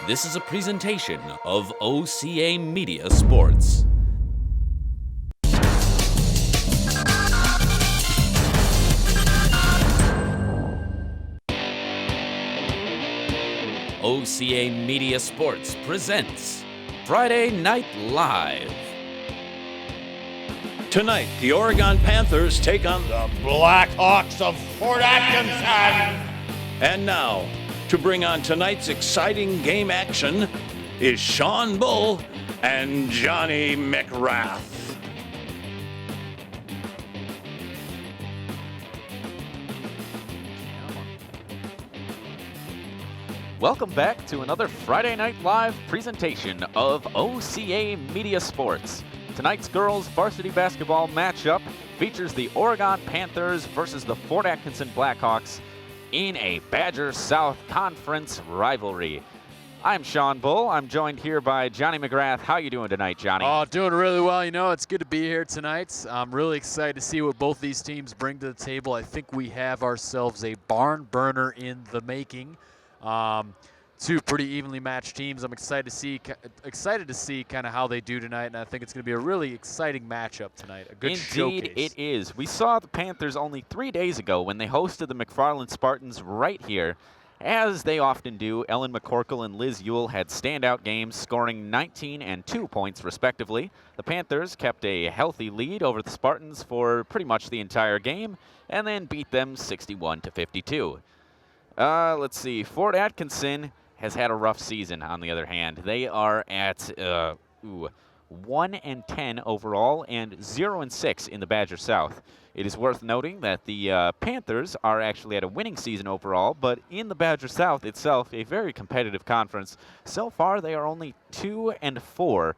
This is a presentation of OCAmedia Sports. OCAmedia Sports presents Friday Night Live. Tonight, the Oregon Panthers take on the Blackhawks of Fort Atkinson. And now, to bring on tonight's exciting game action is Sean Bull and Johnny McGrath. Welcome back to another Friday Night Live presentation of OCAmedia Sports. Tonight's girls varsity basketball matchup features the Oregon Panthers versus the Fort Atkinson Blackhawks in a Badger South Conference rivalry. I'm Sean Bull. I'm joined here by Johnny McGrath. How you doing tonight, Johnny? Oh, doing really well. You know, it's good to be here tonight. I'm really excited to see what both these teams bring to the table. I think we have ourselves a barn burner in the making. Two pretty evenly matched teams. I'm excited to see kind of how they do tonight, and I think it's going to be a really exciting matchup tonight. A good showcase. Indeed, it is. We saw the Panthers only 3 days ago when they hosted the McFarland Spartans right here. As they often do, Ellen McCorkle and Liz Ewell had standout games, scoring 19 and 2 points respectively. The Panthers kept a healthy lead over the Spartans for pretty much the entire game, and then beat them 61-52. Let's see. Fort Atkinson has had a rough season, on the other hand. They are at 1-10 overall and 0-6 in the Badger South. It is worth noting that the Panthers are actually at a winning season overall, but in the Badger South itself, a very competitive conference. So far, they are only 2-4.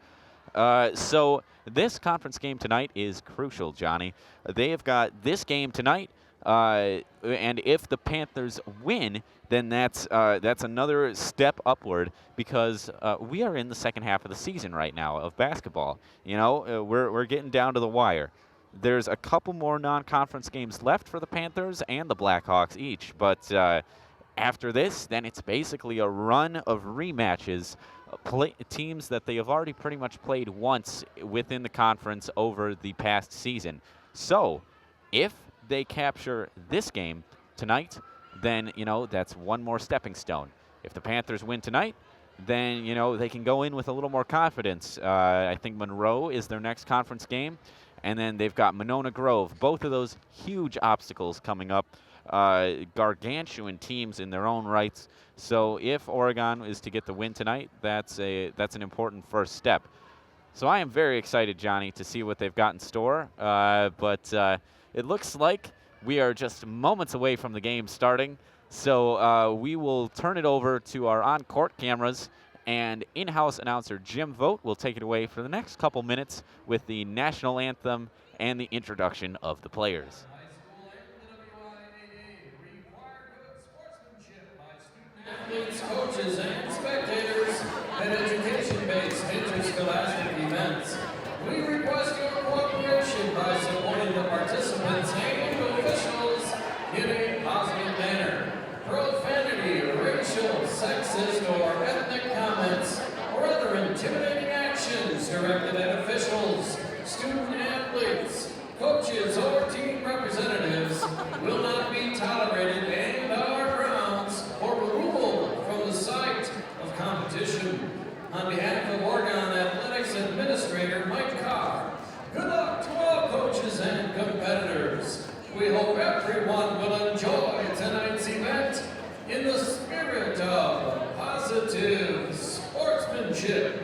So this conference game tonight is crucial, Johnny. They have got this game tonight. And if the Panthers win, then that's another step upward because we are in the second half of the season right now of basketball. You know, we're getting down to the wire. There's a couple more non-conference games left for the Panthers and the Blackhawks each, but after this, then it's basically a run of rematches, teams that they have already pretty much played once within the conference over the past season. So, if they capture this game tonight, then, you know, that's one more stepping stone. If the Panthers win tonight, then, you know, they can go in with a little more confidence. I think Monroe is their next conference game, and then they've got Monona Grove. Both of those huge obstacles coming up, gargantuan teams in their own rights. So if Oregon is to get the win tonight, that's an important first step. So I am very excited, Johnny, to see what they've got in store. But it looks like we are just moments away from the game starting. So we will turn it over to our on-court cameras, and in-house announcer Jim Vogt will take it away for the next couple minutes with the national anthem and the introduction of the players. Athletes, coaches, and spectators at education-based interscholastic events. We request your cooperation by supporting the participants and officials in a positive manner. Profanity, racial, sexist, or ethnic comments, or other intimidating actions directed at officials, student athletes, coaches, or team representatives will not be tolerated and are grounds for removal from the site of competition. On behalf of Oregon Athletics Administrator Mike Carr, good luck to all coaches and competitors. We hope everyone will enjoy tonight's event in the spirit of positive sportsmanship.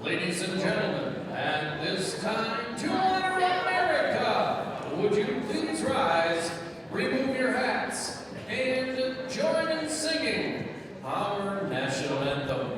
Ladies and gentlemen, at this time, to honor America, would you please rise, remove your hats, and join in singing our national anthem.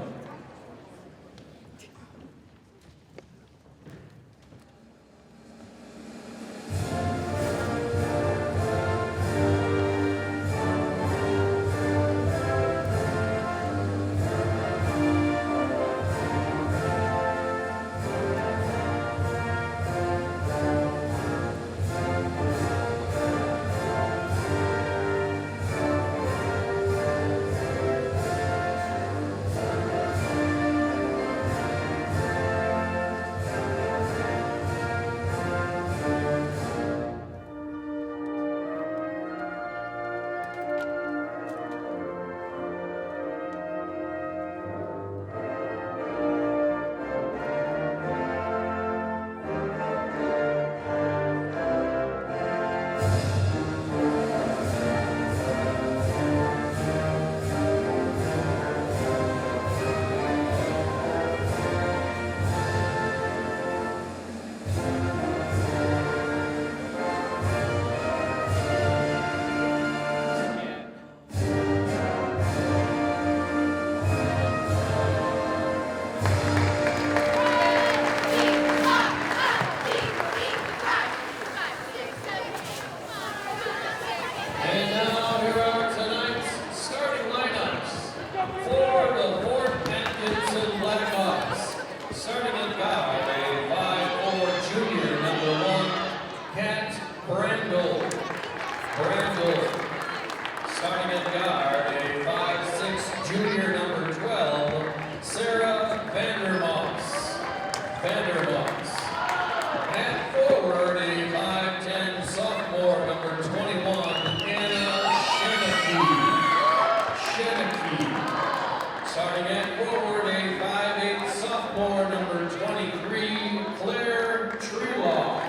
Starting at forward, a 5'8" sophomore, number 23, Claire Treelaw.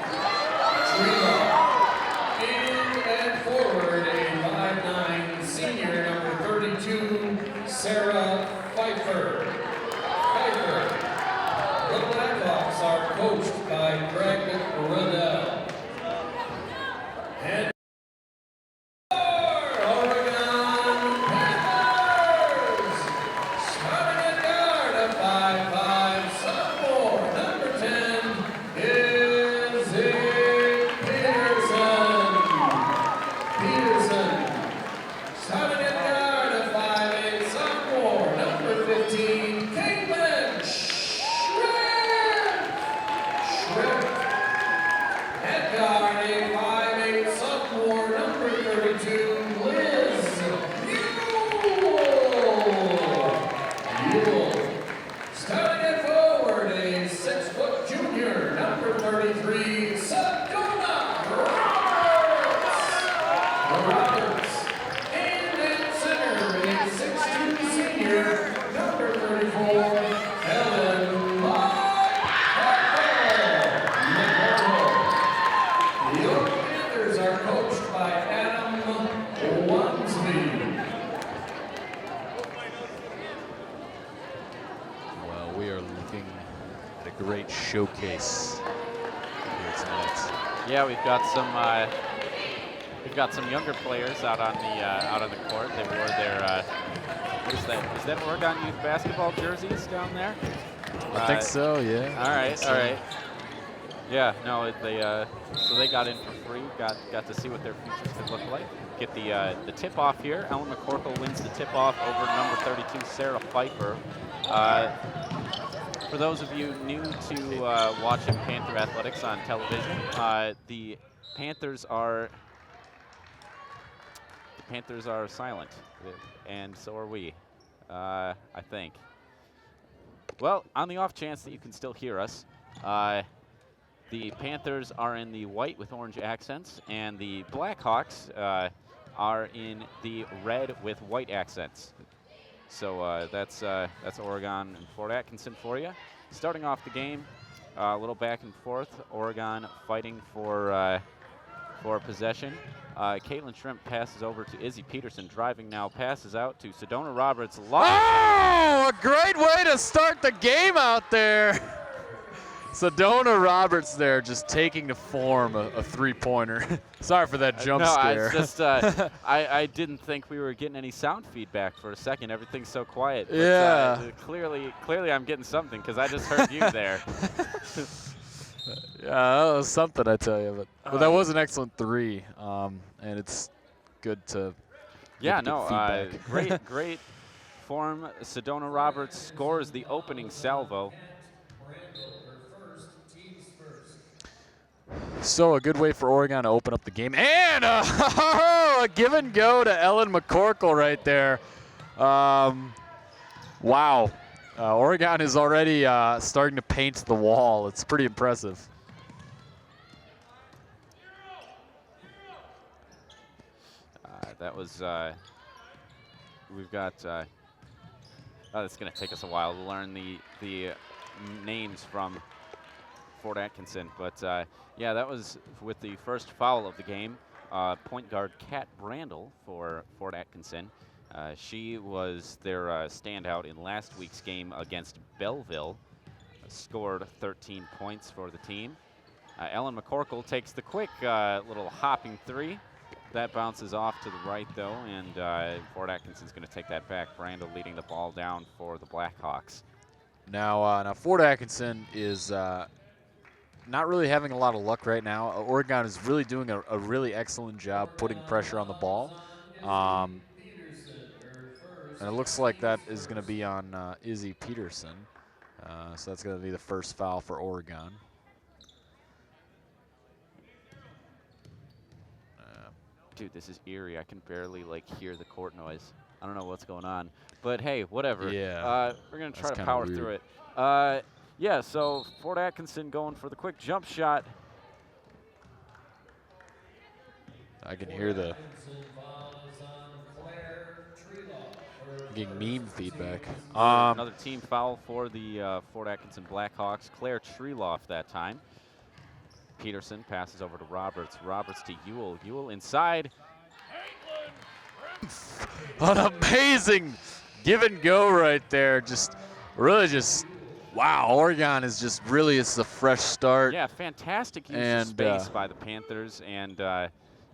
And at forward, a 5'9" senior, number 32, Sarah Pfeiffer. The Blackhawks are coached by Greg Riddell. And Oregon Panthers, starting at guard, a 5'5" sophomore, number 10, Izzy Peterson. Starting at guard, a 5'8" sophomore, number 15, Caitlin Schripp. At guard, a 5'8" sophomore, number 32, Liz Yule. Starting at forward, a 6' junior, number 33, Sedona Roberts. And at center, a 6'2" senior, number 34, Ellen The Oregon Panthers are coached by Adam Wansby. Well, we are looking at a great showcase here tonight. Yeah, we've got some younger players out on the court. They wore their what is that? Is that Oregon youth basketball jerseys down there? I think so, yeah. All right. Yeah, no, so they got in for free. Got to see what their futures could look like. Get the tip off here. Ellen McCorkle wins the tip off over number 32 Sarah Pfeiffer. For those of you new to watching Panther athletics on television, the Panthers are silent, and so are we. I think. Well, on the off chance that you can still hear us, the Panthers are in the white with orange accents, and the Blackhawks are in the red with white accents. So that's Oregon and Fort Atkinson for you. Starting off the game, a little back and forth. Oregon fighting for possession. Caitlin Shrimp passes over to Izzy Peterson, driving now, passes out to Sedona Roberts. Oh, a great way to start the game out there. Sedona Roberts there just taking the form a three-pointer. Sorry for that jump scare. No, it's just I didn't think we were getting any sound feedback for a second. Everything's so quiet. But, yeah. Clearly I'm getting something because I just heard you there. Yeah, that was something, I tell you. But that was an excellent three, and it's good to get feedback. great form. Sedona Roberts scores the opening salvo. So a good way for Oregon to open up the game. And a give and go to Ellen McCorkle right there. Wow. Oregon is already starting to paint the wall. It's pretty impressive. That was, we've got, it's going to take us a while to learn the names from Fort Atkinson. But, yeah, that was with the first foul of the game. Point guard Kat Brandel for Fort Atkinson. She was their standout in last week's game against Belleville. Scored 13 points for the team. Ellen McCorkle takes the quick little hopping three. That bounces off to the right, though, and Fort Atkinson's going to take that back. Brandel leading the ball down for the Blackhawks. Now Fort Atkinson is not really having a lot of luck right now. Oregon is really doing a really excellent job putting pressure on the ball. And it looks like that is going to be on Izzy Peterson. So that's going to be the first foul for Oregon. Dude, this is eerie. I can barely hear the court noise. I don't know what's going on. But hey, whatever. Yeah. We're going to try to power through it. Yeah, so Fort Atkinson going for the quick jump shot. I can hear the Getting meme feedback. Another team foul for the Fort Atkinson Blackhawks. Claire Treeloff that time. Peterson passes over to Roberts. Roberts to Ewell. Ewell inside. An amazing give and go right there. Wow, Oregon is just really, it's a fresh start. Yeah, fantastic use of space by the Panthers. And,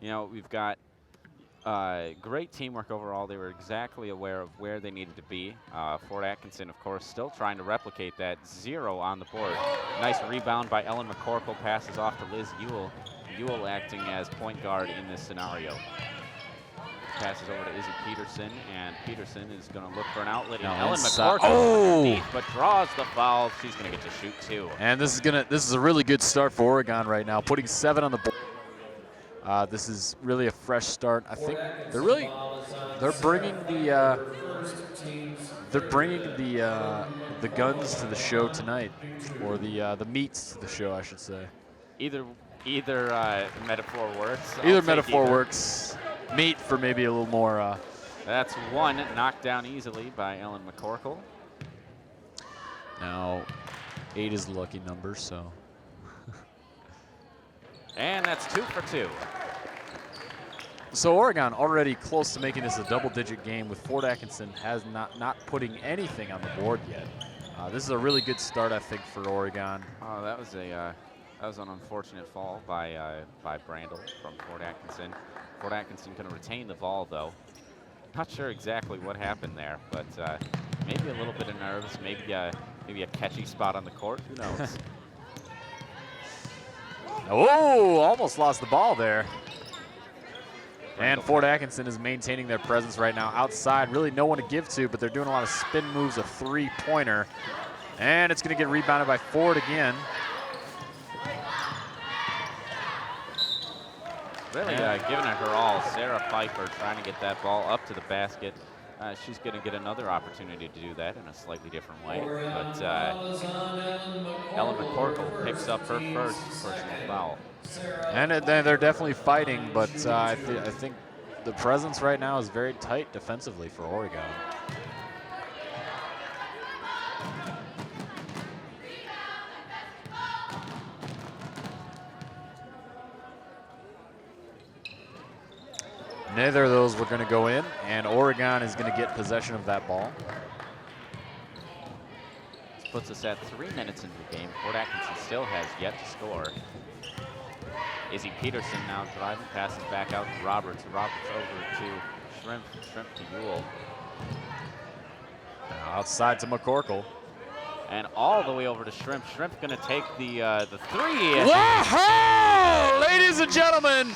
you know, we've got great teamwork overall. They were exactly aware of where they needed to be. Fort Atkinson, of course, still trying to replicate that. 0 on the board. Nice rebound by Ellen McCorkle. Passes off to Liz Ewell. Ewell acting as point guard in this scenario. Passes over to Izzy Peterson, and Peterson is going to look for an outlet. And Ellen McCorkle but draws the foul. She's going to get to shoot 2. And this is a really good start for Oregon right now, putting 7 on the board. This is really a fresh start. I think they're bringing the guns to the show tonight, or the meats to the show, I should say. Either metaphor works. Either metaphor works. Meat for maybe a little more. That's 1 knocked down easily by Ellen McCorkle. Now, 8 is the lucky number, so. And that's 2 for 2. So Oregon already close to making this a double-digit game, with Fort Atkinson has not putting anything on the board yet. This is a really good start, I think, for Oregon. Oh, that was an unfortunate fall by Brandel from Fort Atkinson. Fort Atkinson going to retain the ball, though. Not sure exactly what happened there, but maybe a little bit of nerves, maybe a catchy spot on the court. Who knows? Oh, almost lost the ball there. And Fort Atkinson is maintaining their presence right now outside. Really no one to give to, but they're doing a lot of spin moves, a 3-pointer. And it's going to get rebounded by Ford again. Really giving it her all. Sarah Pfeiffer trying to get that ball up to the basket. She's going to get another opportunity to do that in a slightly different way. But Ellen McCorkle picks up her first personal foul. And they're definitely fighting, but I think the presence right now is very tight defensively for Oregon. Neither of those were going to go in, and Oregon is going to get possession of that ball. This puts us at 3 minutes into the game. Fort Atkinson still has yet to score. Izzy Peterson now driving, passes back out to Roberts. Roberts over to Shrimp. Shrimp to Ewell. Now outside to McCorkle. And all the way over to Shrimp. Shrimp going to take the 3. Whoa! Ladies and gentlemen.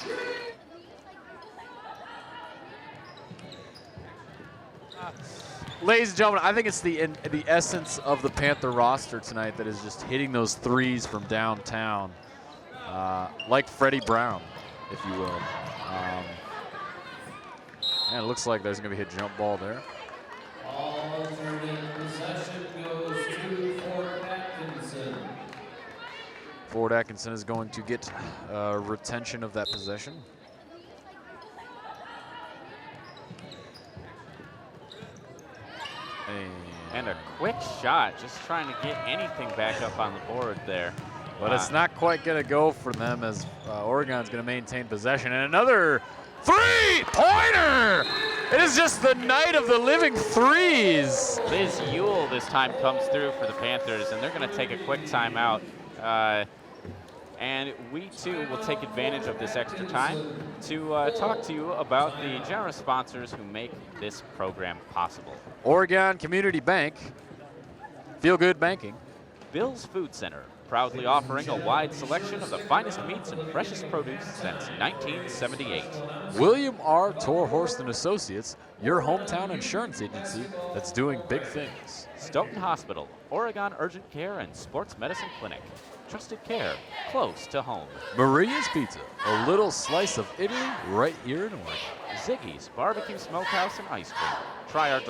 Ladies and gentlemen, I think it's the essence of the Panther roster tonight that is just hitting those threes from downtown, like Freddie Brown, if you will. And it looks like there's going to be a jump ball there. Alternating possession goes to Fort Atkinson. Fort Atkinson is going to get retention of that possession. And a quick shot, just trying to get anything back up on the board there. But it's not quite going to go for them, as Oregon's going to maintain possession. And another 3-pointer! It is just the night of the living threes. Liz Ewell this time comes through for the Panthers, and they're going to take a quick timeout. And we, too, will take advantage of this extra time to talk to you about the generous sponsors who make this program possible. Oregon Community Bank, Feel Good Banking. Bill's Food Center, proudly offering a wide selection of the finest meats and freshest produce since 1978. William R. Torhorst and Associates, your hometown insurance agency that's doing big things. Stoughton Hospital, Oregon Urgent Care and Sports Medicine Clinic. Trusted care, close to home. Maria's Pizza, a little slice of Italy right here in Oregon. Ziggy's Barbecue Smokehouse and Ice Cream. Try our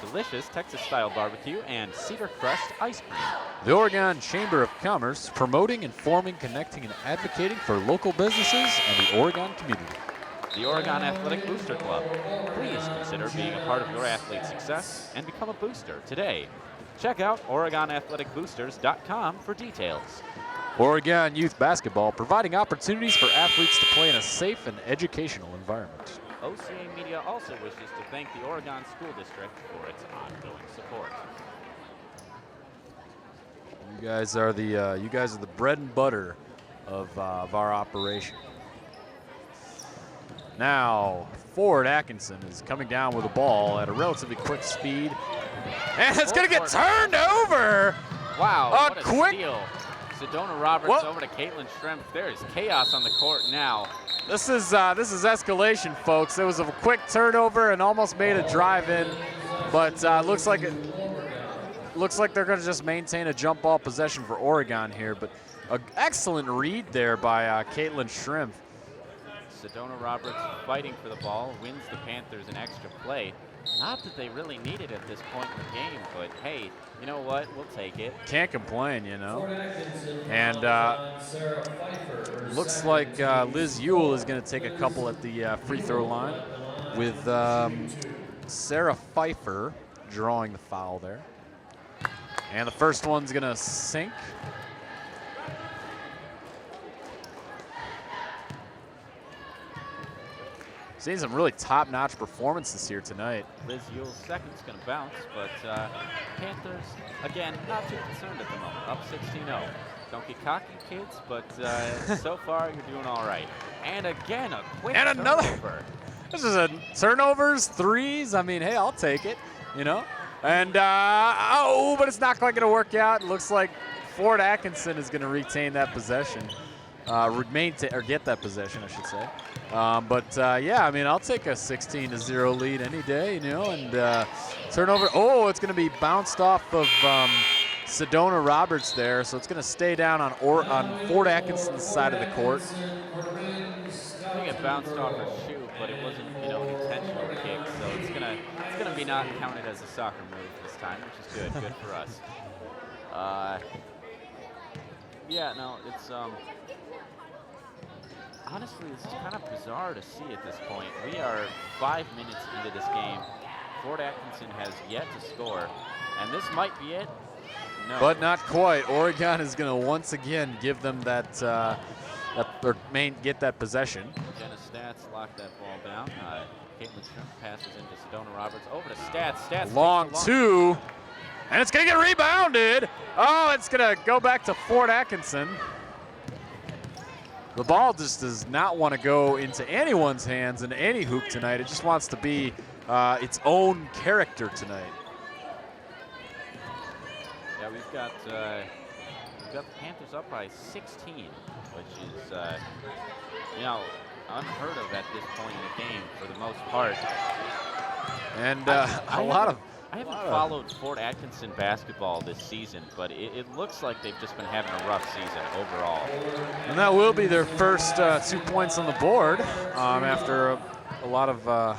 delicious Texas-style barbecue and Cedar Crest ice cream. The Oregon Chamber of Commerce, promoting, informing, connecting, and advocating for local businesses and the Oregon community. the Oregon Athletic Booster Club. Please consider being a part of your athlete's success and become a booster today. Check out OregonAthleticBoosters.com for details. Oregon Youth Basketball, providing opportunities for athletes to play in a safe and educational environment. OCA Media also wishes to thank the Oregon School District for its ongoing support. You guys are the bread and butter of our operation. Now, Ford Atkinson is coming down with the ball at a relatively quick speed. And it's going to get turned over. Wow, what a quick steal. Sedona Roberts over to Caitlin Schrempf. There is chaos on the court now. This is escalation, folks. It was a quick turnover and almost made a drive in, but looks like they're going to just maintain a jump ball possession for Oregon here. But an excellent read there by Caitlin Schrempf. Sedona Roberts fighting for the ball, wins the Panthers an extra play. Not that they really need it at this point in the game, but hey, you know what? We'll take it. Can't complain, you know. And looks like Liz Ewell is going to take a couple at the free throw line, with Sarah Pfeiffer drawing the foul there. And the first one's going to sink. Seeing some really top-notch performances here tonight. Liz Ewell's second's going to bounce, but Panthers, again, not too concerned at the moment. Up 16-0. Don't get cocky, kids, but so far you're doing all right. And again, a quick turnover. This is a turnovers, threes. I mean, hey, I'll take it, you know. And, but it's not quite going to work out. It looks like Ford Atkinson is going to retain that possession. Get that possession, I should say. Yeah, I mean, I'll take a 16-0 lead any day, you know, and turnover. Oh, it's going to be bounced off of Sedona Roberts there, so it's going to stay down on Ford Atkinson's side of the court. I think it bounced off her shoe, but it wasn't, you know, an intentional kick, so it's gonna be not counted as a soccer move this time, which is good, good for us. Yeah, no, it's honestly, it's kind of bizarre to see at this point. We are 5 minutes into this game. Ford Atkinson has yet to score, and this might be it. No. But not quite. Oregon is going to once again give them get that possession. Jenna Stats locked that ball down. Caitlin Schrempf passes into Sedona Roberts. Over to Stats. Stats long two, and it's going to get rebounded. Oh, it's going to go back to Ford Atkinson. The ball just does not want to go into anyone's hands in any hoop tonight. It just wants to be its own character tonight. Yeah, we've got the Panthers up by 16, which is you know, unheard of at this point in the game for the most part. And I haven't followed Fort Atkinson basketball this season, but it looks like they've just been having a rough season overall. And that will be their first 2 points on the board after a lot of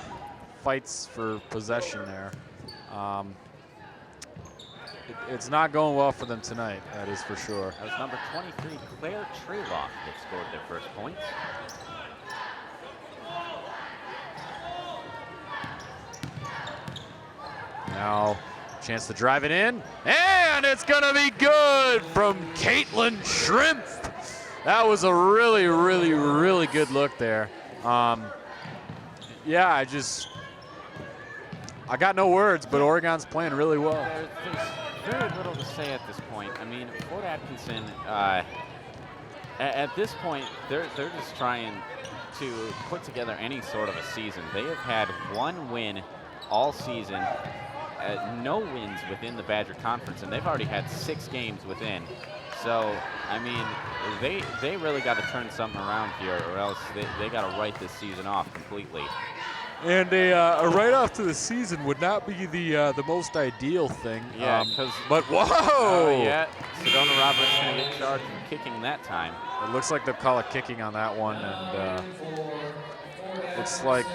fights for possession there. It's not going well for them tonight, that is for sure. That was number 23, Claire Treloff, that scored their first points. Now, chance to drive it in, and it's gonna be good from Caitlin Schrempf. That was a really, really, really good look there. Yeah, I got no words, but Oregon's playing really well. There's very little to say at this point. I mean, Fort Atkinson, at this point, they're just trying to put together any sort of a season. They have had one win all season, no wins within the Badger Conference, and they've already had 6 games within. So, I mean, they really got to turn something around here, or else they got to write this season off completely. And a write-off to the season would not be the most ideal thing. Yeah, because but whoa! Yeah, Sedona Roberts going to get charged with kicking that time. It looks like they'll call it kicking on that one, and looks like.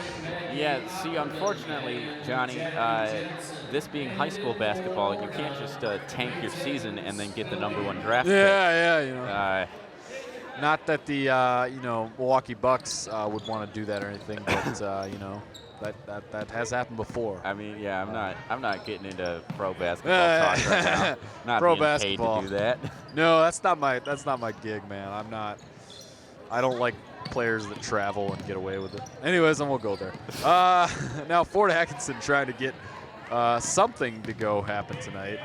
Yeah, see, unfortunately, Johnny, this being high school basketball, you can't just tank your season and then get the #1 draft pick. Yeah, you know. Not that the Milwaukee Bucks would want to do that or anything, but that has happened before. I mean, yeah, I'm not getting into pro basketball talk right now. Not pro being basketball. paid to do that. No, that's not my gig, man. I don't like players that travel and get away with it. Anyways, I won't go there. Now Fort Atkinson trying to get something to go happen tonight.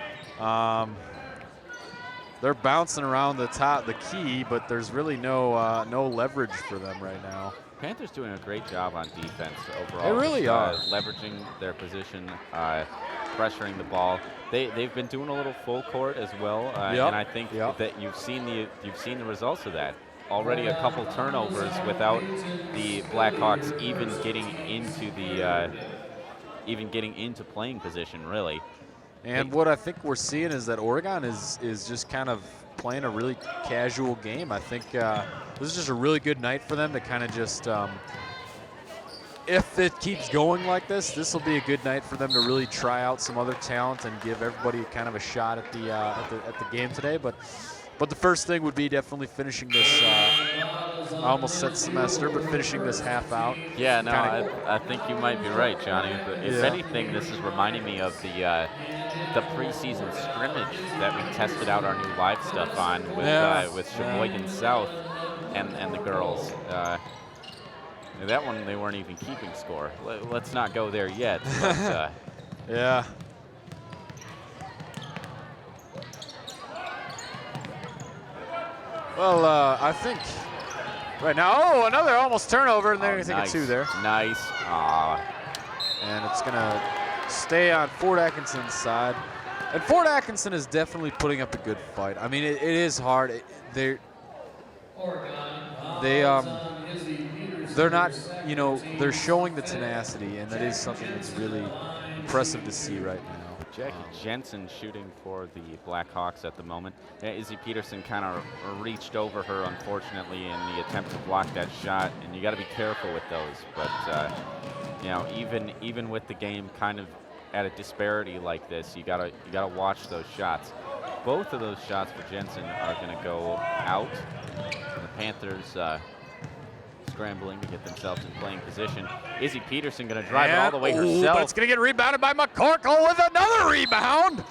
They're bouncing around the key, but there's really no leverage for them right now. Panthers doing a great job on defense overall. They really are. Leveraging their position, pressuring the ball. They've been doing a little full court as well, and I think that you've seen the results of that. Already a couple turnovers without the Blackhawks even getting into playing position, really. And what I think we're seeing is that Oregon is just kind of playing a really casual game. I think this is just a really good night for them to kind of just, if it keeps going like this will be a good night for them to really try out some other talent and give everybody kind of a shot at the game today. But the first thing would be definitely finishing this. I almost said semester, but finishing this half out. Yeah, no, I think you might be right, Johnny. But if anything, this is reminding me of the preseason scrimmage that we tested out our new live stuff on with Sheboygan South and the girls. That one, they weren't even keeping score. Let's not go there yet. But, yeah. Well, I think right now, another almost turnover, and they're going to take a two there. Nice. And it's going to stay on Fort Atkinson's side. And Fort Atkinson is definitely putting up a good fight. I mean, it is hard. They're not, they're showing the tenacity, and that is something that's really impressive to see right now. Jackie Jensen shooting for the Blackhawks at the moment. Izzy Peterson kind of reached over her, unfortunately, in the attempt to block that shot, and you got to be careful with those. But even with the game kind of at a disparity like this, you gotta watch those shots. Both of those shots for Jensen are going to go out. And the Panthers scrambling to get themselves in playing position. Izzy Peterson going to drive it all the way herself. But it's going to get rebounded by McCorkle with another rebound.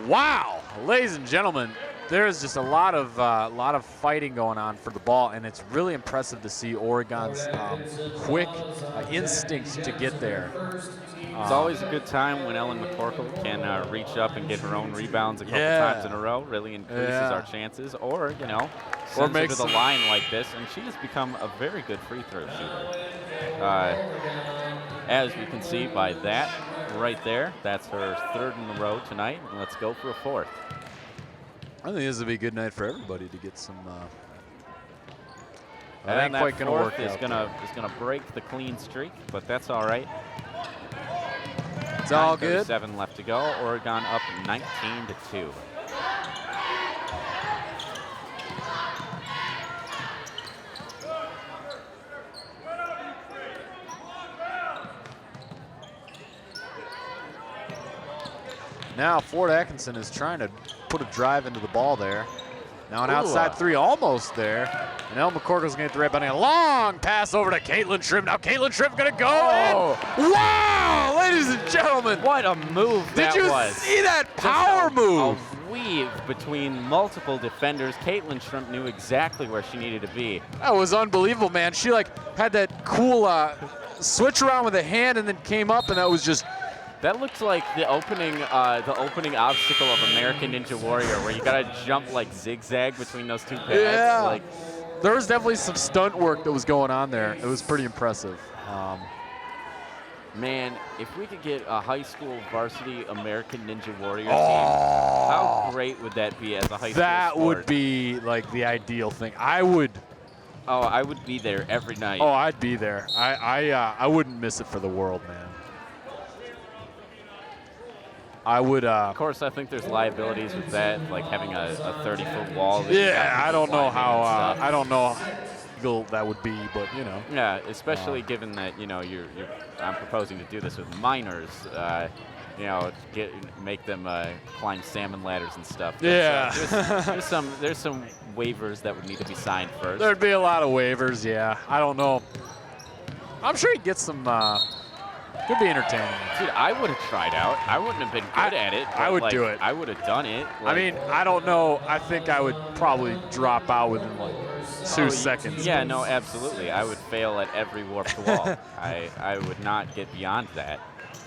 Wow, ladies and gentlemen, there's just a lot of fighting going on for the ball, and it's really impressive to see Oregon's quick instincts to get there. It's always a good time when Ellen McCorkle can reach up and get her own rebounds a couple times in a row. Really increases our chances. Or, sends her to the line like this, and she has become a very good free throw shooter. As we can see by that right there, that's her third in a row tonight. And let's go for a fourth. I think this will be a good night for everybody to get some. And ain't quite going to work. Is going to break the clean streak, but that's all right. It's all good. 7 left to go. Oregon up 19-2. Now Fort Atkinson is trying to put a drive into the ball there. Now an outside three almost there. And El McCorkle's going to get the rebound. A long pass over to Caitlin Shrimp. Now Caitlin Shrimp going to go in. Wow, ladies and gentlemen. What a move that was. Did you see that power move? A weave between multiple defenders. Caitlin Shrimp knew exactly where she needed to be. That was unbelievable, man. She had that cool switch around with a hand and then came up, and that was just. That looks like the opening obstacle of American Ninja Warrior, where you gotta jump like zigzag between those two pads. Yeah. There was definitely some stunt work that was going on there. It was pretty impressive. Man, if we could get a high school varsity American Ninja Warrior team, how great would that be as a high school That sport? would be like the ideal thing. I would be there every night. Oh, I'd be there. I wouldn't miss it for the world, man. I would. Of course, I think there's liabilities with that, like having a 30-foot wall. I don't know how. I don't know how legal that would be, but Yeah, especially given that I'm proposing to do this with minors. make them climb salmon ladders and stuff. Yeah. There's some waivers that would need to be signed first. There'd be a lot of waivers, yeah. I don't know. I'm sure he'd get some. Could be entertaining. Dude, I would have tried out. I wouldn't have been good at it. I would like, do it. I would have done it. I mean, I don't know. I think I would probably drop out within like 2 seconds. Yeah, no, absolutely. I would fail at every warped wall. I would not get beyond that.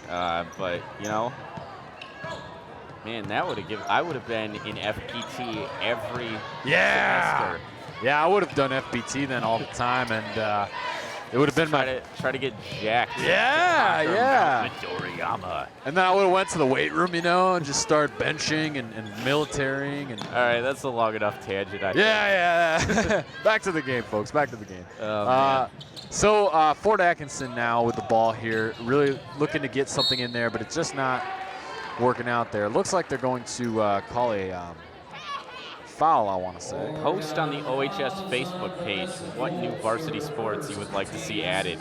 But man, that would have given. I would have been in FPT every semester. Yeah, I would have done FPT then all the time, and it would have been try to get jacked. Yeah. Midoriyama. And then I would have went to the weight room, and just started benching and militarying. And all right, that's a long enough tangent. Yeah. Back to the game, folks. Back to the game. Man. So Fort Atkinson now with the ball here, really looking to get something in there, but it's just not working out there. It looks like they're going to call a foul, I want to say. Post on the OHS Facebook page what new varsity sports you would like to see added,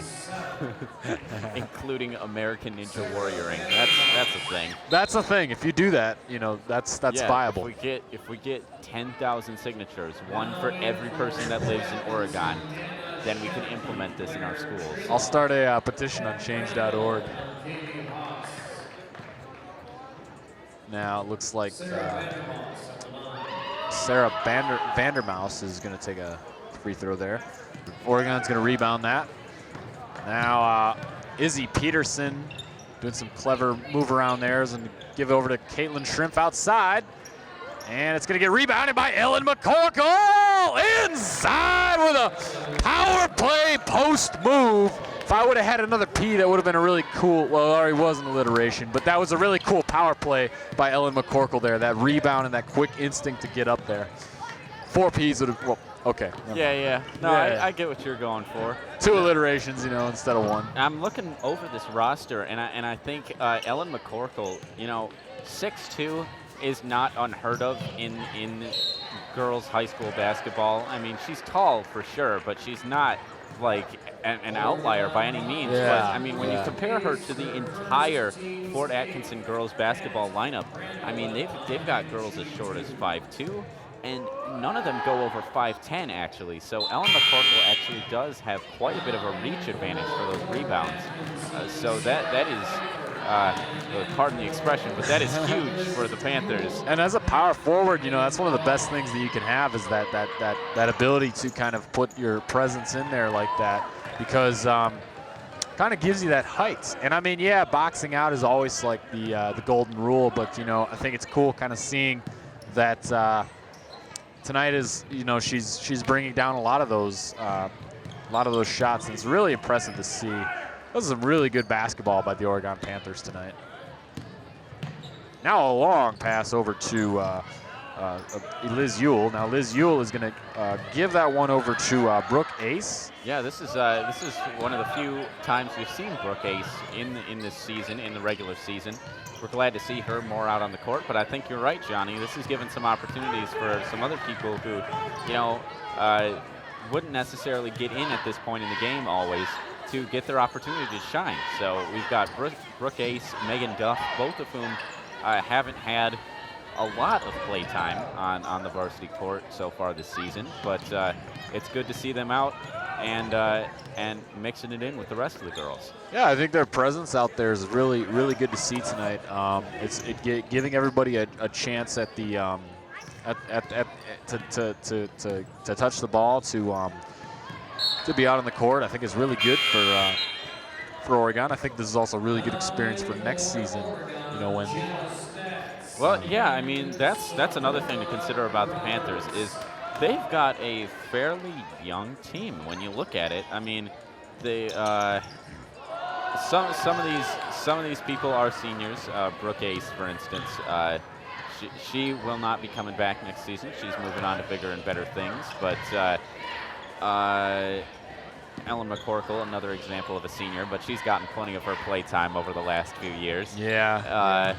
including American Ninja Warrioring. That's a thing. That's a thing. If you do that, that's viable. If we get 10,000 signatures, one for every person that lives in Oregon, then we can implement this in our schools. I'll start a petition on change.org. Now it looks like Sarah Vandermouse is going to take a free throw there. Oregon's going to rebound that. Now Izzy Peterson doing some clever move around there is going to give it over to Caitlin Shrimp outside. And it's going to get rebounded by Ellen McCorkle inside with a power play post move. If I would have had another P, that would have been a really cool, well, it already was an alliteration, but that was a really cool power play by Ellen McCorkle there. That rebound and that quick instinct to get up there. 4 Ps would have, well, okay. Yeah. No, I get what you're going for. 2 alliterations, instead of 1. I'm looking over this roster, and I think Ellen McCorkle, 6'2", is not unheard of in girls' high school basketball. I mean, she's tall for sure, but she's not like an outlier by any means. Yeah. But, I mean, when you compare her to the entire Fort Atkinson girls basketball lineup, I mean, they've got girls as short as 5'2", and none of them go over 5'10", actually. So Ellen McCorkle actually does have quite a bit of a reach advantage for those rebounds. So that is, pardon the expression, but that is huge for the Panthers. And as a power forward, that's one of the best things that you can have is that ability to kind of put your presence in there like that, because kind of gives you that height. And I mean, yeah, boxing out is always like the golden rule, but I think it's cool kind of seeing that tonight is she's bringing down a lot of those shots, and it's really impressive to see. This is some really good basketball by the Oregon Panthers tonight. Now a long pass over to Liz Ewell. Now Liz Ewell is going to give that one over to Brooke Ace. Yeah, this is one of the few times we've seen Brooke Ace in this season, in the regular season. We're glad to see her more out on the court, but I think you're right, Johnny. This has given some opportunities for some other people who, wouldn't necessarily get in at this point in the game always, to get their opportunity to shine. So we've got Brooke Ace, Megan Duff, both of whom haven't had a lot of play time on the varsity court so far this season, but it's good to see them out and mixing it in with the rest of the girls. Yeah, I think their presence out there is really, really good to see tonight. It's giving everybody a chance at the to touch the ball, to be out on the court. I think is really good for Oregon. I think this is also a really good experience for next season. When. Well, yeah, I mean that's another thing to consider about the Panthers is they've got a fairly young team when you look at it. I mean, they some of these people are seniors. Brooke Ace, for instance, she will not be coming back next season. She's moving on to bigger and better things. But Ellen McCorkle, another example of a senior, but she's gotten plenty of her play time over the last few years. Yeah.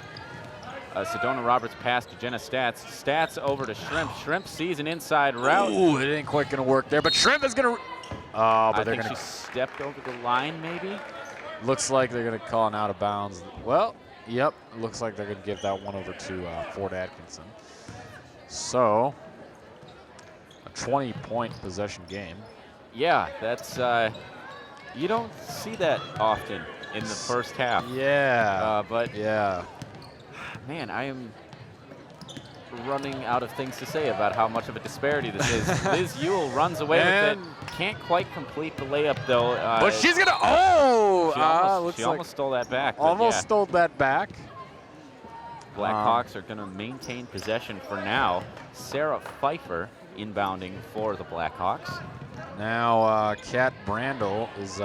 Sedona Roberts pass to Jenna Stats. Stats over to Shrimp. Shrimp sees an inside route. Ooh, it ain't quite going to work there, but Shrimp is going to. I think she stepped over the line, maybe. Looks like they're going to call an out of bounds. Well, Yep, it looks like they're going to give that one over to Fort Atkinson. So, a 20-point possession game. Yeah, that's you don't see that often in the first half. Yeah. But yeah. man, I am running out of things to say about how much of a disparity this is. Liz Ewell runs away with it. Can't quite complete the layup though. But she's going to, oh! She almost stole that back. Almost stole that back. Blackhawks are going to maintain possession for now. Sarah Pfeiffer inbounding for the Blackhawks. Now Kat Brandel is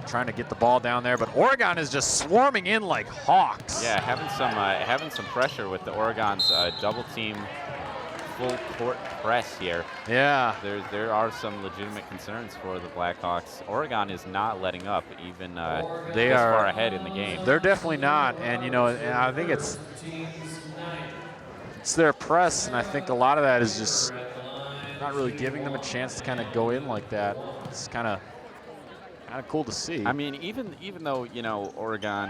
trying to get the ball down there, but Oregon is just swarming in like hawks. Yeah, having some pressure with the Oregon's double team full court press here. Yeah. There are some legitimate concerns for the Blackhawks. Oregon is not letting up even this far ahead in the game. They're definitely not, and you know, and I think it's their press, and I think a lot of that is just not really giving them a chance to kind of go in like that. It's kind of cool to see. I mean, even though, you know, Oregon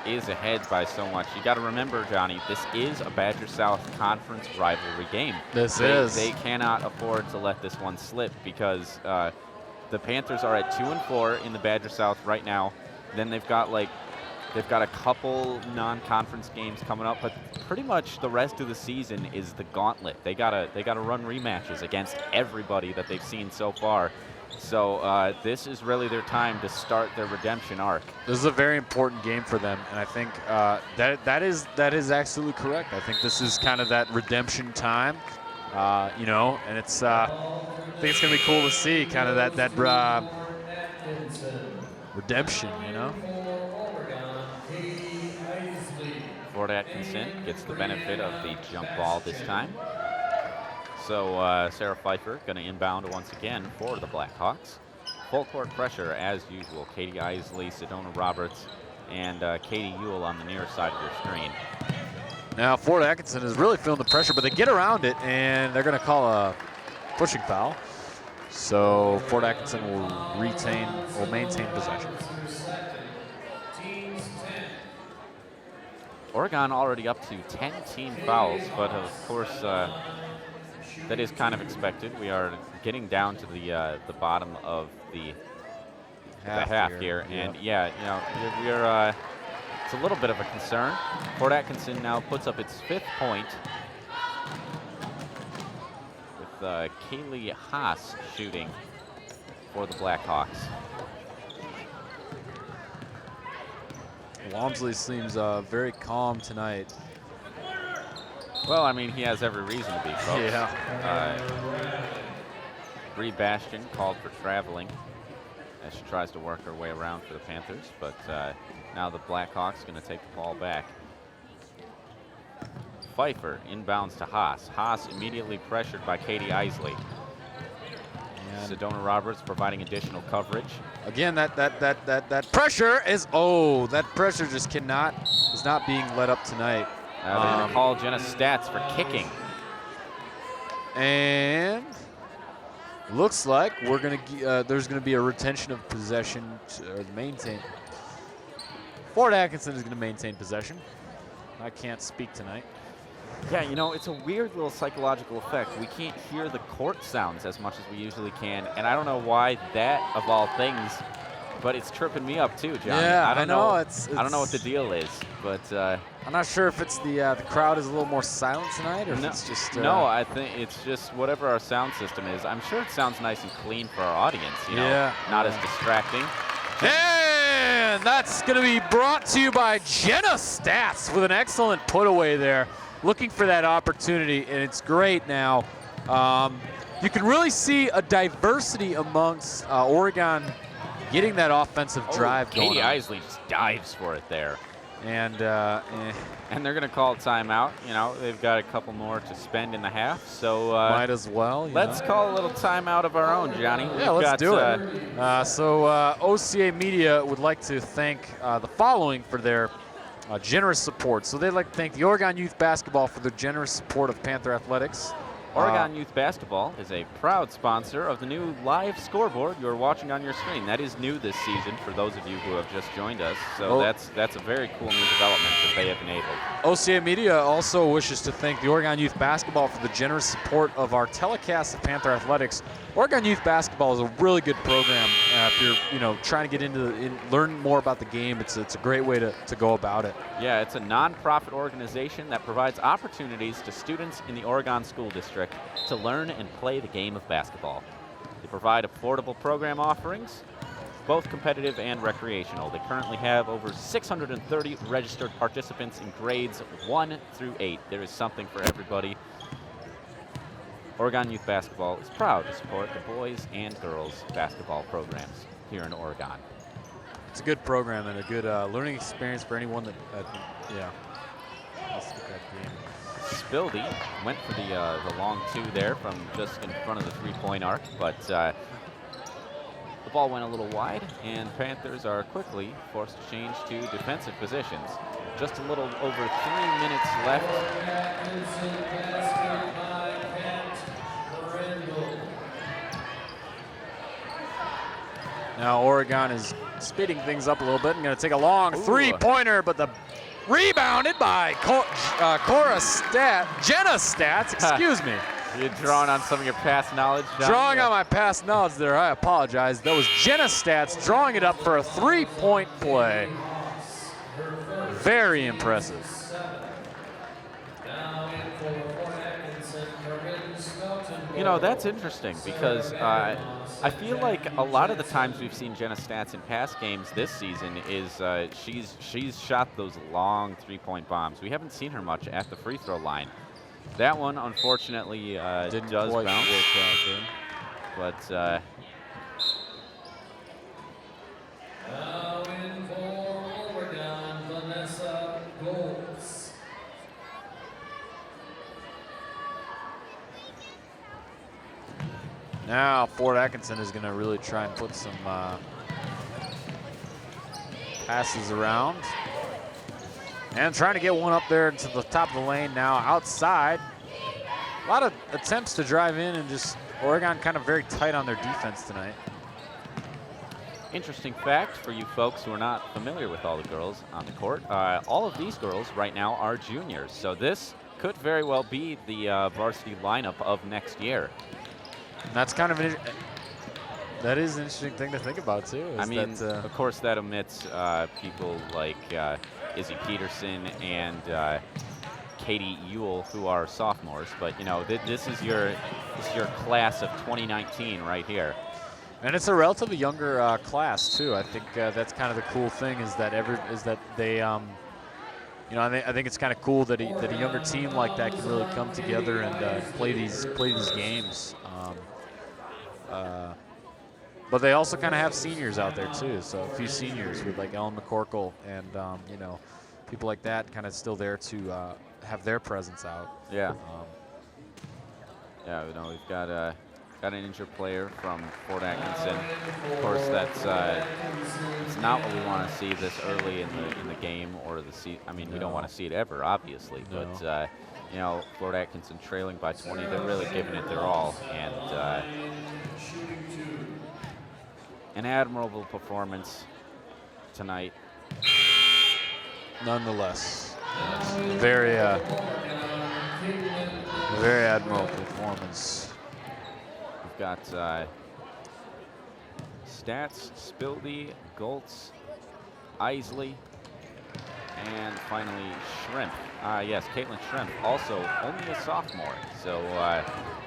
is ahead by so much, you got to remember, Johnny, this is a Badger South Conference rivalry game. They cannot afford to let this one slip because the Panthers are at 2-4 in the Badger South right now. Then they've got a couple non-conference games coming up, but pretty much the rest of the season is the gauntlet. They gotta run rematches against everybody that they've seen so far. So this is really their time to start their redemption arc. This is a very important game for them, and I think that is absolutely correct. I think this is kind of that redemption time, you know, and it's I think it's gonna be cool to see kind of that redemption, you know. Fort Atkinson gets the benefit of the jump ball this time. So Sarah Pfeiffer going to inbound once again for the Blackhawks. Full court pressure as usual. Katie Isley, Sedona Roberts, and Katie Ewell on the near side of your screen. Now Fort Atkinson is really feeling the pressure, but they get around it, and they're going to call a pushing foul. So Fort Atkinson will maintain possession. Oregon already up to 10 team fouls, but of course that is kind of expected. We are getting down to the bottom of the half here, and yeah, you know, we're it's a little bit of a concern. Fort Atkinson now puts up its 5th point with Kaylee Haas shooting for the Blackhawks. Walmsley seems very calm tonight. Well, I mean, he has every reason to be, folks. Yeah. Bree Bastion called for traveling as she tries to work her way around for the Panthers, but now the Blackhawks going to take the ball back. Pfeiffer inbounds to Haas. Haas immediately pressured by Katie Isley. Sedona Roberts providing additional coverage. Again, that pressure is, that pressure just is not being let up tonight. They're going to call Jenna Stats for kicking. And looks like we're going to there's going to be a retention of possession or maintain. Fort Atkinson is going to maintain possession. I can't speak tonight. Yeah, you know, it's a weird little psychological effect. We can't hear the court sounds as much as we usually can, and I don't know why that, of all things, but it's tripping me up too, John. Yeah, I don't know. I don't know what the deal is, but I'm not sure if it's the crowd is a little more silent tonight, or if it's just no. I think it's just whatever our sound system is. I'm sure it sounds nice and clean for our audience. You know, not as distracting. And that's going to be brought to you by Jenna Stats with an excellent put away there. Looking for that opportunity, and it's great now. You can really see a diversity amongst Oregon getting that offensive drive going. Katie Isley just dives for it there. And they're going to call timeout. You know, they've got a couple more to spend in the half, so might as well. Let's call a little timeout of our own, Johnny. Yeah, let's do it. So OCAmedia would like to thank the following for their generous support. So they'd like to thank the Oregon Youth Basketball for their generous support of Panther Athletics. Oregon Youth Basketball is a proud sponsor of the new live scoreboard you're watching on your screen. That is new this season for those of you who have just joined us. So that's a very cool new development that they have enabled. OCAmedia also wishes to thank the Oregon Youth Basketball for the generous support of our telecast of Panther Athletics. Oregon Youth Basketball is a really good program. If you're trying to get learn more about the game, it's a great way to go about it. Yeah, it's a non-profit organization that provides opportunities to students in the Oregon School District to learn and play the game of basketball. They provide affordable program offerings, both competitive and recreational. They currently have over 630 registered participants in grades 1 through 8. There is something for everybody. Oregon Youth Basketball is proud to support the boys and girls basketball programs here in Oregon. It's a good program and a good learning experience for anyone that, let's get that game. Spildy went for the long 2 there from just in front of the 3-point arc, but the ball went a little wide, and Panthers are quickly forced to change to defensive positions. Just a little over 3 minutes left. Now Oregon is speeding things up a little bit and going to take a long three-pointer, but the rebounded by Jenna Stats, excuse me. You're drawing on some of your past knowledge, John? Drawing on my past knowledge there, I apologize. That was Jenna Stats drawing it up for a 3-point play. Very impressive. You know, that's interesting because I feel like a lot of the times we've seen Jenna Stats in past games this season is she's shot those long 3-point bombs. We haven't seen her much at the free throw line. That one, unfortunately, didn't does quite bounce. work out there. But Now in for Oregon, Vanessa Goltz. Now Fort Atkinson is going to really try and put some passes around. And trying to get one up there to the top of the lane now outside. A lot of attempts to drive in and just Oregon kind of very tight on their defense tonight. interesting fact for you folks who are not familiar with all the girls on the court, all of these girls right now are juniors. So this could very well be the varsity lineup of next year. And that's kind of that is an interesting thing to think about too. I mean, of course, that omits people like Izzy Peterson and Katie Ewell, who are sophomores. But you know, this is your class of 2019 right here. And it's a relatively younger class too. I think that's kind of the cool thing is that they, you know, I think it's kind of cool that a younger team like that can really come together and play these games. But they also kind of have seniors out there too. So a few seniors with like Ellen McCorkle and you know, people like that kind of still there to have their presence out. Yeah. Yeah, you know, we've got an injured player from Fort Atkinson. Of course, that's it's not what we want to see this early in the game or the season. I mean, we don't want to see it ever, obviously. No. But you know, Fort Atkinson trailing by 20, they're really giving it their all, and an admirable performance tonight. Nonetheless, very admirable performance. We've got Stats, Spildy, Goltz, Isley, and finally Shrimp. Yes, Caitlin Shrimp, also only a sophomore. So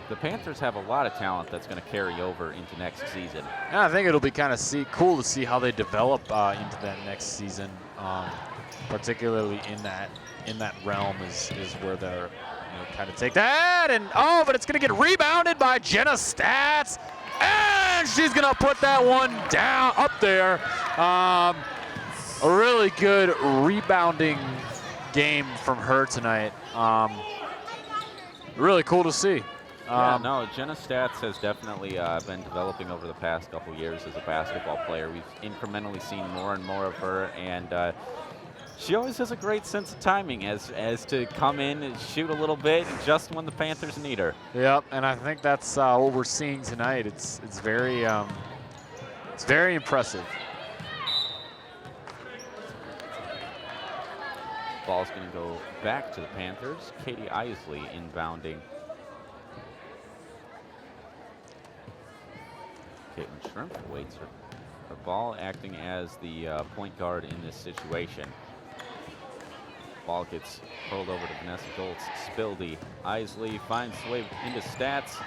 the Panthers have a lot of talent that's going to carry over into next season. And I think it'll be kind of cool to see how they develop into that next season, particularly in that realm is where they're kind of take that and but it's going to get rebounded by Jenna Stats, and she's going to put that one down up there. A really good rebounding game from her tonight. Really cool to see. Yeah, no, Jenna Stats has definitely been developing over the past couple years as a basketball player. We've incrementally seen more and more of her, and She always has a great sense of timing as to come in and shoot a little bit just when the Panthers need her. Yep, and I think that's what we're seeing tonight. It's very impressive. Ball's going to go back to the Panthers. Katie Isley inbounding. Caitlin Shrimp waits her ball, acting as the point guard in this situation. Ball gets hurled over to Vanessa Goltz. Spildy. Isley finds his way into stats,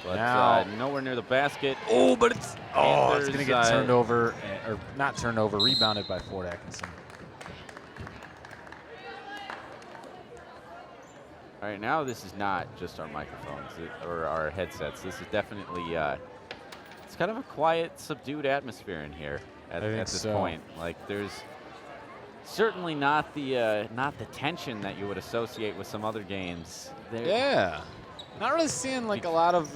but nowhere near the basket. Oh, but it's Panthers, going to get turned over, or not turned over, rebounded by Fort Atkinson. All right, now this is not just our microphones or our headsets. This is definitely it's kind of a quiet, subdued atmosphere in here at this point. Like there's certainly not the tension that you would associate with some other games. Yeah, not really seeing like a lot of.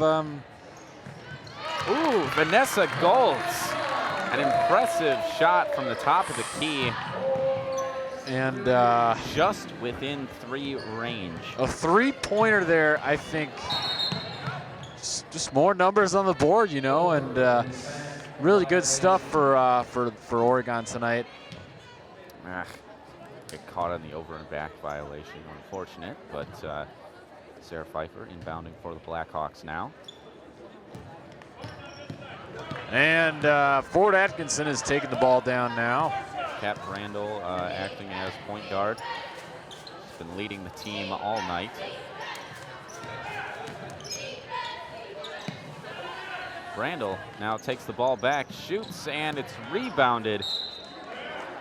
Ooh, Vanessa Goltz, an impressive shot from the top of the key. And just within 3 range. A 3-pointer there, I think. Just more numbers on the board, you know, and really good stuff for Oregon tonight. Get caught on the over and back violation, unfortunate, but Sarah Pfeiffer inbounding for the Blackhawks now. And Fort Atkinson is taking the ball down now. Kat Brandel acting as point guard. She's been leading the team all night. Brandel now takes the ball back, shoots, and it's rebounded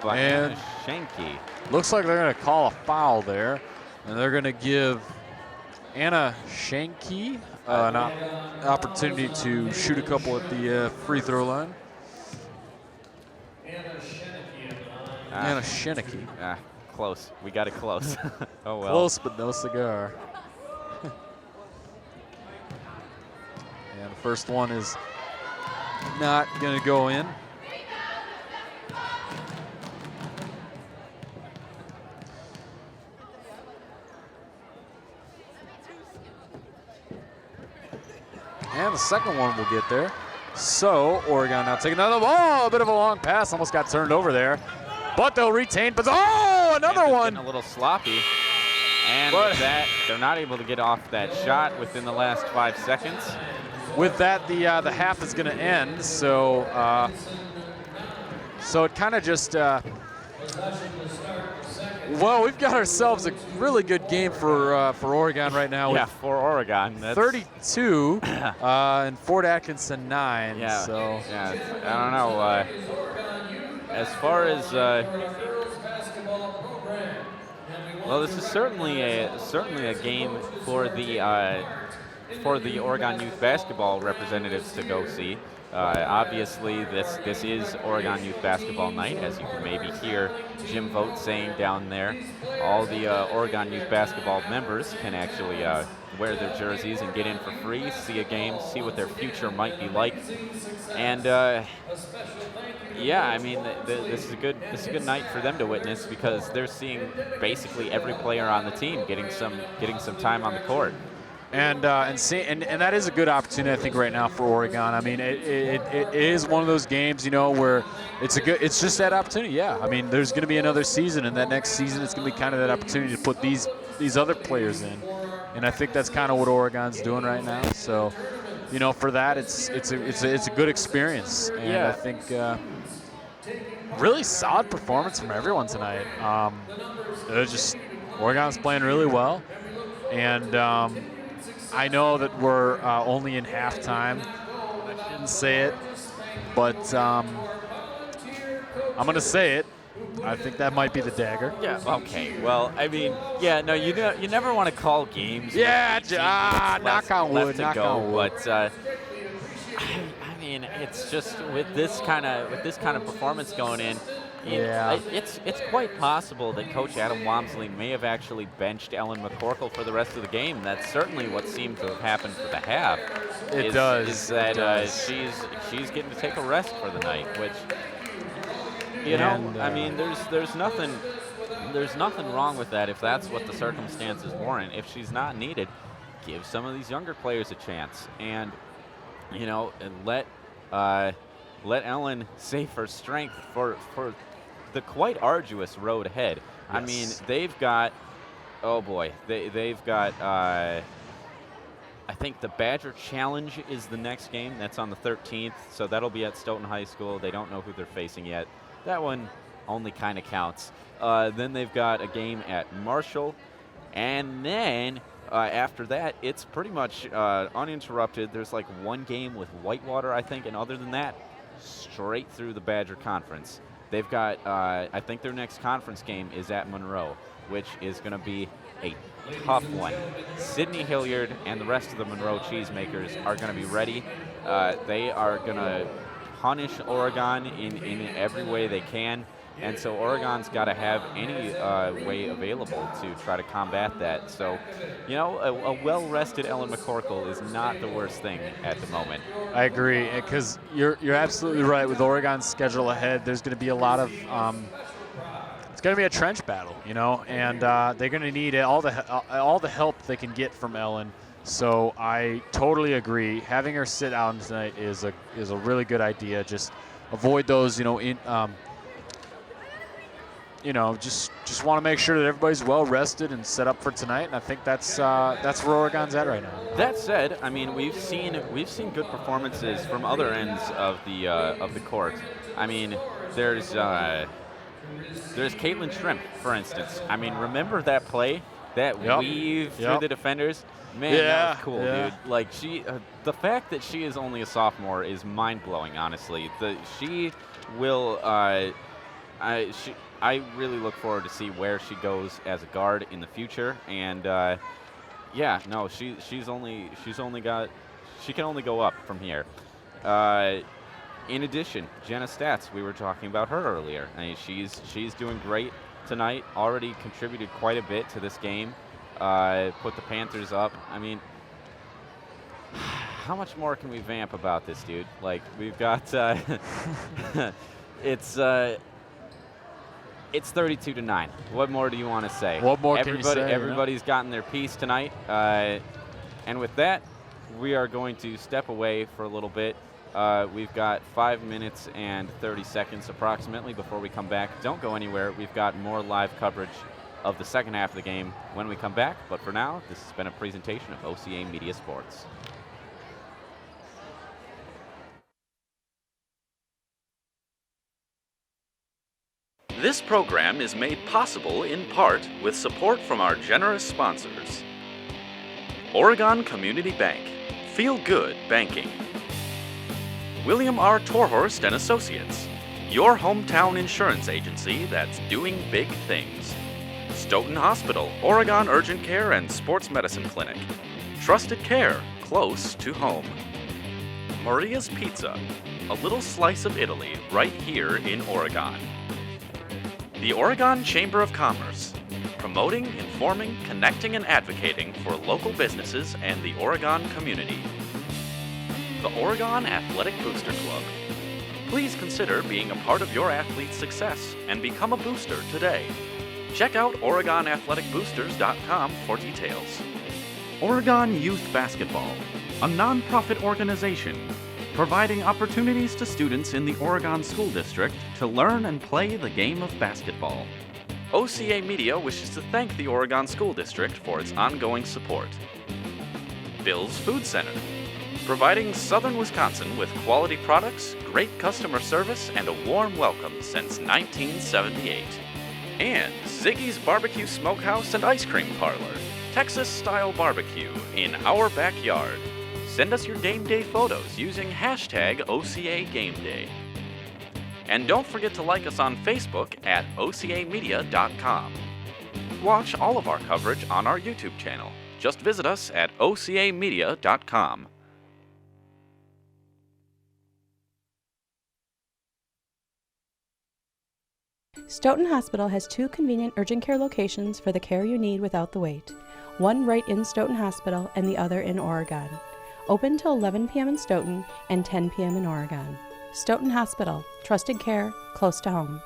by Anna Schenke. Looks like they're going to call a foul there, and they're going to give Anna Schenke an opportunity to shoot a couple at the free throw line. Anna Schenke. Close. We got it close. Oh well. Close, but no cigar. And the first one is not going to go in. And the second one will get there. So Oregon now taking another ball. A bit of a long pass. Almost got turned over there. But they'll retain. But another one. A little sloppy. And with that, they're not able to get off that shot within the last 5 seconds. With that, the half is going to end. So it kind of just. Well, we've got ourselves a really good game for Oregon right now. Yeah, for Oregon. That's 32 and Fort Atkinson 9. Yeah. So yeah, I don't know. As far as well, this is certainly a game for the Oregon youth basketball representatives to go see. Obviously, this is Oregon Youth Basketball Night, as you can maybe hear Jim Vogt saying down there. All the Oregon Youth Basketball members can actually wear their jerseys and get in for free, see a game, see what their future might be like. And yeah, I memean, this is a good night for them to witness, because they're seeing basically every player on the team getting some time on the court. And that is a good opportunity, I think, right now for Oregon. I mean, it is one of those games, you know, where it's just that opportunity. Yeah, I mean, there's going to be another season, and that next season it's going to be kind of that opportunity to put these other players in, and I think that's kind of what Oregon's doing right now. So, you know, for that, it's a good experience, and yeah. I think really solid performance from everyone tonight. Oregon's playing really well, and. I know that we're only in halftime. I shouldn't say it, but I'm going to say it. I think that might be the dagger. Yeah. Okay. Well, I mean, yeah. No, you never want to call games. Yeah. Knock on wood. Knock on wood. But I mean, it's just with this kind of performance going in. Yeah. It's quite possible that Coach Adam Wamsley may have actually benched Ellen McCorkle for the rest of the game. That's certainly what seemed to have happened for the half. It does. Is that she's getting to take a rest for the night, which, you know, I mean, there's nothing there's nothing wrong with that if that's what the circumstances warrant. If she's not needed, give some of these younger players a chance, and and let Ellen save her strength for the quite arduous road ahead. Yes. I mean, they've got, oh boy, they've got. I think the Badger Challenge is the next game. That's on the 13th, so that'll be at Stoughton High School. They don't know who they're facing yet. That one only kind of counts. Then they've got a game at Marshall, and then after that, it's pretty much uninterrupted. There's like one game with Whitewater, I think, and other than that, straight through the Badger Conference. They've got, I think their next conference game is at Monroe, which is going to be a tough one. Sydney Hilliard and the rest of the Monroe Cheesemakers are going to be ready. They are going to punish Oregon in every way they can. And so Oregon's got to have any way available to try to combat that. So, a well-rested Ellen McCorkle is not the worst thing at the moment. I agree, because you're absolutely right. With Oregon's schedule ahead, there's going to be a lot of it's going to be a trench battle, and they're going to need all the help they can get from Ellen. So I totally agree. Having her sit out tonight is a really good idea. Just avoid those, just want to make sure that everybody's well rested and set up for tonight. And I think that's where Oregon's at right now. That said, I mean, we've seen good performances from other ends of the court. I mean, there's Caitlin Shrimp, for instance. I mean, remember that play, that weave through the defenders? Man, that was cool, dude. Like, the fact that she is only a sophomore is mind-blowing, honestly. She will, I really look forward to see where she goes as a guard in the future. And, she can only go up from here. In addition, Jenna Stats, we were talking about her earlier. I mean, she's doing great tonight, already contributed quite a bit to this game, put the Panthers up. I mean, how much more can we vamp about this, dude? Like, we've got, it's 32-9. What more do you want to say? What more can you say? Everybody's gotten their piece tonight. And with that, we are going to step away for a little bit. We've got 5 minutes and 30 seconds approximately before we come back. Don't go anywhere. We've got more live coverage of the second half of the game when we come back. But for now, this has been a presentation of OCAmedia Sports. This program is made possible in part with support from our generous sponsors. Oregon Community Bank. Feel good banking. William R. Torhorst and Associates. Your hometown insurance agency that's doing big things. Stoughton Hospital, Oregon Urgent Care and Sports Medicine Clinic. Trusted care close to home. Maria's Pizza. A little slice of Italy right here in Oregon. The Oregon Chamber of Commerce, promoting, informing, connecting, and advocating for local businesses and the Oregon community. The Oregon Athletic Booster Club. Please consider being a part of your athlete's success and become a booster today. Check out OregonAthleticBoosters.com for details. Oregon Youth Basketball, a nonprofit organization providing opportunities to students in the Oregon School District to learn and play the game of basketball. OCAmedia wishes to thank the Oregon School District for its ongoing support. Bill's Food Center, providing Southern Wisconsin with quality products, great customer service, and a warm welcome since 1978. And Ziggy's Barbecue Smokehouse and Ice Cream Parlor, Texas-style barbecue in our backyard. Send us your game day photos using hashtag OCAGameDay. And don't forget to like us on Facebook at OCAmedia.com. Watch all of our coverage on our YouTube channel. Just visit us at OCAmedia.com. Stoughton Hospital has 2 convenient urgent care locations for the care you need without the wait. One right in Stoughton Hospital and the other in Oregon. Open till 11 p.m. in Stoughton and 10 p.m. in Oregon. Stoughton Hospital, trusted care, close to home.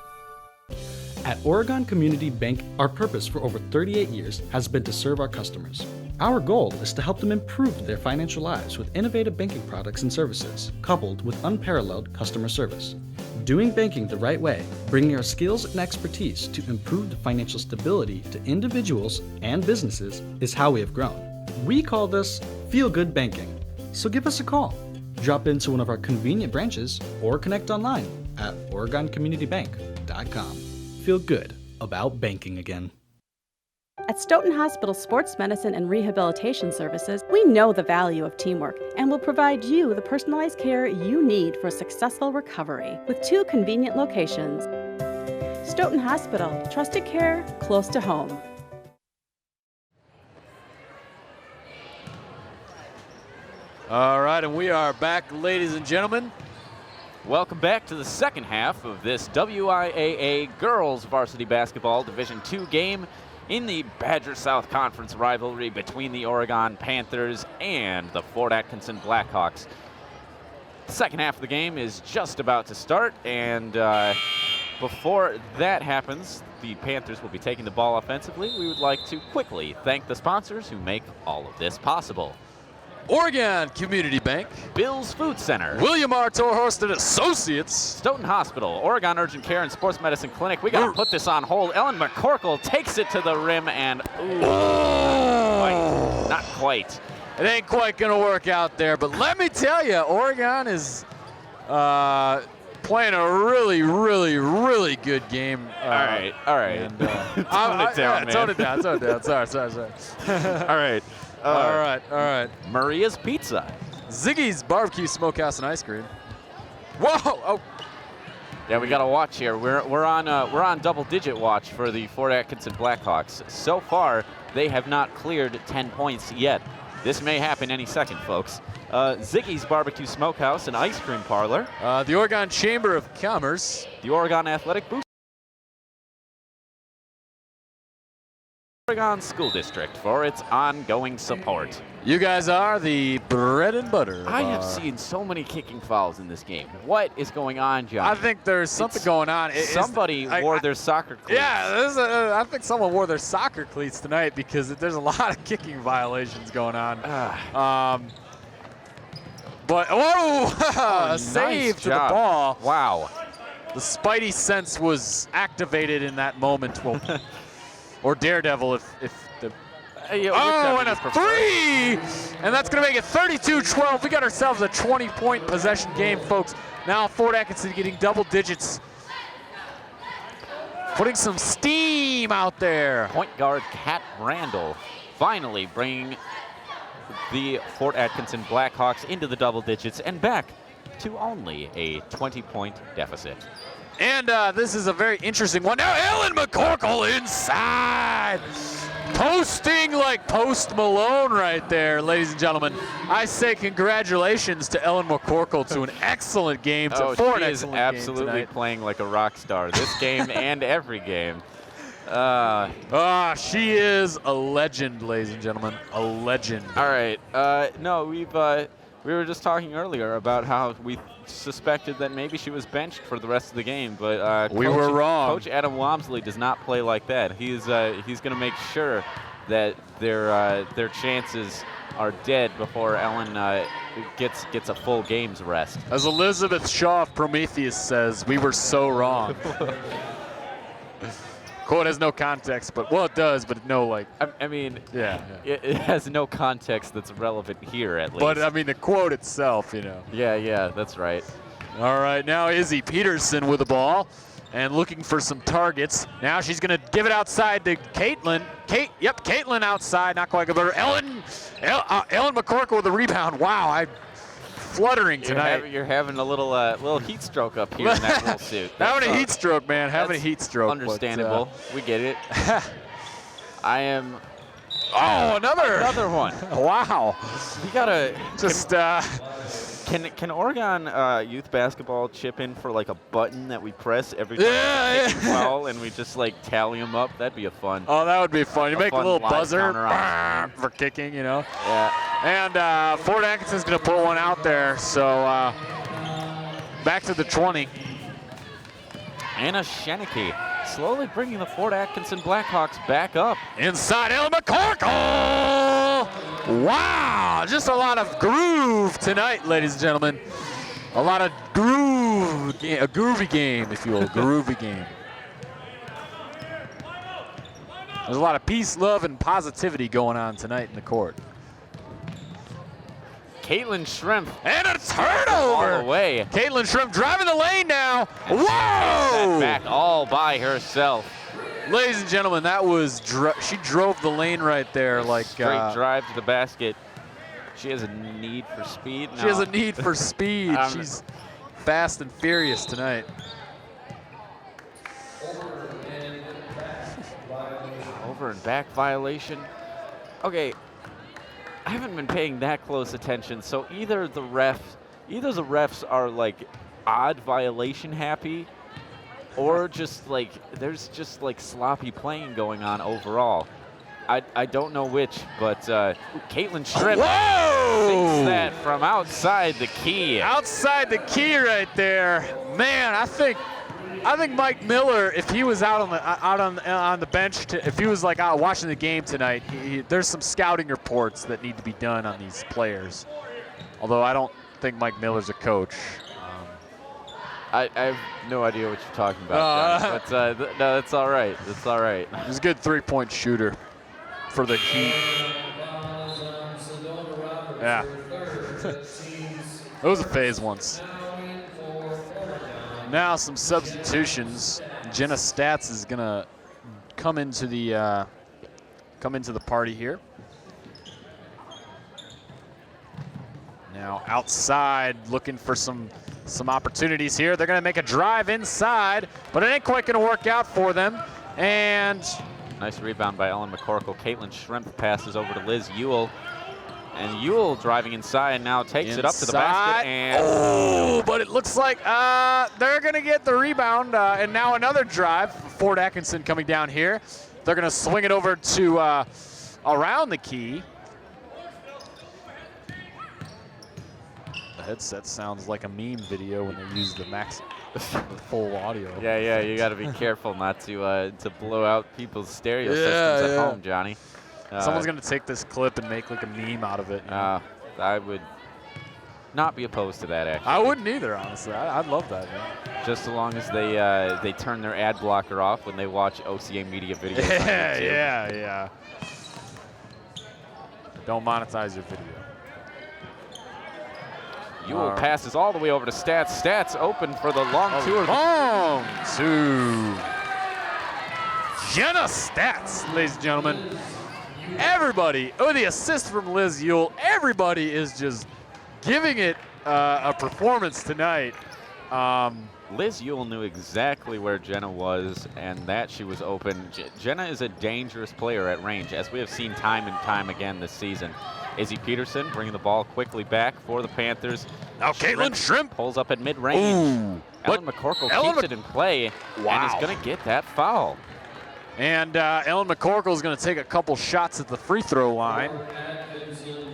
At Oregon Community Bank, our purpose for over 38 years has been to serve our customers. Our goal is to help them improve their financial lives with innovative banking products and services, coupled with unparalleled customer service. Doing banking the right way, bringing our skills and expertise to improved financial stability to individuals and businesses is how we have grown. We call this Feel Good Banking. So give us a call. Drop into one of our convenient branches or connect online at OregonCommunityBank.com. Feel good about banking again. At Stoughton Hospital Sports Medicine and Rehabilitation Services, we know the value of teamwork and will provide you the personalized care you need for successful recovery with 2 convenient locations. Stoughton Hospital, trusted care close to home. All right, and we are back, ladies and gentlemen. Welcome back to the second half of this WIAA Girls Varsity Basketball Division II game in the Badger South Conference rivalry between the Oregon Panthers and the Fort Atkinson Blackhawks. The second half of the game is just about to start, and before that happens, the Panthers will be taking the ball offensively. We would like to quickly thank the sponsors who make all of this possible. Oregon Community Bank, Bill's Food Center, William R. Torhorst and Associates, Stoughton Hospital, Oregon Urgent Care and Sports Medicine Clinic. We got to put this on hold. Ellen McCorkle takes it to the rim and not quite. It ain't quite going to work out there, but let me tell you, Oregon is playing a really, really, really good game. All right. And, tone it down, man. Tone it down. Sorry. All right. All right. Maria's Pizza. Ziggy's Barbecue Smokehouse and Ice Cream. Whoa! Oh. Yeah, we got to watch here. We're on double-digit watch for the Fort Atkinson Blackhawks. So far, they have not cleared 10 points yet. This may happen any second, folks. Ziggy's Barbecue Smokehouse and Ice Cream Parlor. The Oregon Chamber of Commerce. The Oregon Athletic Boost. Oregon School District for its ongoing support. You guys are the bread and butter. I have seen so many kicking fouls in this game. What is going on, John? I think there's something going on. Somebody wore their soccer cleats. Yeah, I think someone wore their soccer cleats tonight because there's a lot of kicking violations going on. But, whoa! Save nice to job. the ball. Wow. The Spidey sense was activated in that moment. Well, or Daredevil if the... and a 3! And that's going to make it 32-12. We got ourselves a 20-point possession game, folks. Now Fort Atkinson getting double digits. Putting some steam out there. Point guard Kat Randall finally bringing the Fort Atkinson Blackhawks into the double digits and back to only a 20-point deficit. And this is a very interesting one. Now Ellen McCorkle inside. Posting like Post Malone right there, ladies and gentlemen. I say congratulations to Ellen McCorkle to an excellent game. She is absolutely playing like a rock star this game and every game. She is a legend, ladies and gentlemen. A legend. All right. No, we were just talking earlier about how we suspected that maybe she was benched for the rest of the game, but we were wrong. Coach Adam Wamsley does not play like that. He's going to make sure that their chances are dead before Ellen gets a full game's rest. As Elizabeth Shaw of Prometheus says, we were so wrong. Quote has no context, but well, it does, but no, like. I mean, yeah. It has no context that's relevant here, at least. But I mean, the quote itself, you know. Yeah, that's right. All right, now Izzy Peterson with the ball and looking for some targets. Now she's going to give it outside to Caitlin. Caitlin outside, not quite good, but Ellen McCorkle with the rebound. Wow, fluttering tonight. You're having a little heat stroke up here in that wool suit. Having a heat stroke, man. Having a heat stroke. Understandable. We get it. I am. Oh, another one. Wow. We gotta just. Can Oregon youth basketball chip in for like a button that we press every time we foul and we just like tally them up? That'd be a fun. Oh, that would be fun. You make a little buzzer for kicking, you know. Yeah. And Fort Atkinson's gonna put one out there. So back to the 20. Anna Sheneke slowly bringing the Fort Atkinson Blackhawks back up. Inside Ellen McCorkle! Wow, just a lot of groove tonight, ladies and gentlemen. A lot of groove, a groovy game, if you will, groovy game. There's a lot of peace, love, and positivity going on tonight in the court. Caitlin Shrimp. And a turnover! All the way. Caitlin Shrimp driving the lane now. And Whoa! that back all by herself. Ladies and gentlemen, that was, she drove the lane right there like. Straight drive to the basket. She has a need for speed. She has a need for speed. She's fast and furious tonight. Over and back violation. Okay, I haven't been paying that close attention, so either the refs are like odd violation happy, or just like there's just like sloppy playing going on overall. I don't know which, but Caitlin Shrimp thinks that from outside the key. Outside the key right there. Man, I think Mike Miller, if he was out on the bench, if he was like out watching the game tonight, there's some scouting reports that need to be done on these players. Although I don't think Mike Miller's a coach. I have no idea what you're talking about, Johnny, but no, that's all right. That's all right. He's a good three-point shooter for the Heat. Yeah. It was a phase once. Now some substitutions. Jenna Stats is gonna come into the party here. Now outside, looking for some opportunities here. They're gonna make a drive inside, but it ain't quite gonna work out for them. And nice rebound by Ellen McCorkle. Caitlin Shrimp passes over to Liz Ewell. And Ewell driving inside now takes it up to the basket. And but it looks like they're going to get the rebound. And now another drive. Fort Atkinson coming down here. They're going to swing it over to around the key. The headset sounds like a meme video when they use the full audio. Yeah, you got to be careful not to blow out people's stereo systems at home, Johnny. Someone's going to take this clip and make like a meme out of it. I would not be opposed to that, actually. I wouldn't either, honestly. I'd love that, man. Just as long as they turn their ad blocker off when they watch OCAmedia videos. Yeah. Don't monetize your video. Ewell passes all the way over to Stats. Stats open for the long two. Long two. Jenna Stats, ladies and gentlemen. Everybody, the assist from Liz Ewell, everybody is just giving it a performance tonight. Liz Ewell knew exactly where Jenna was and that she was open. Jenna is a dangerous player at range, as we have seen time and time again this season. Izzy Peterson bringing the ball quickly back for the Panthers. Now Caitlin Shrimp pulls up at mid-range. Ellen McCorkle keeps it in play and is going to get that foul. And Ellen McCorkle is going to take a couple shots at the free throw line.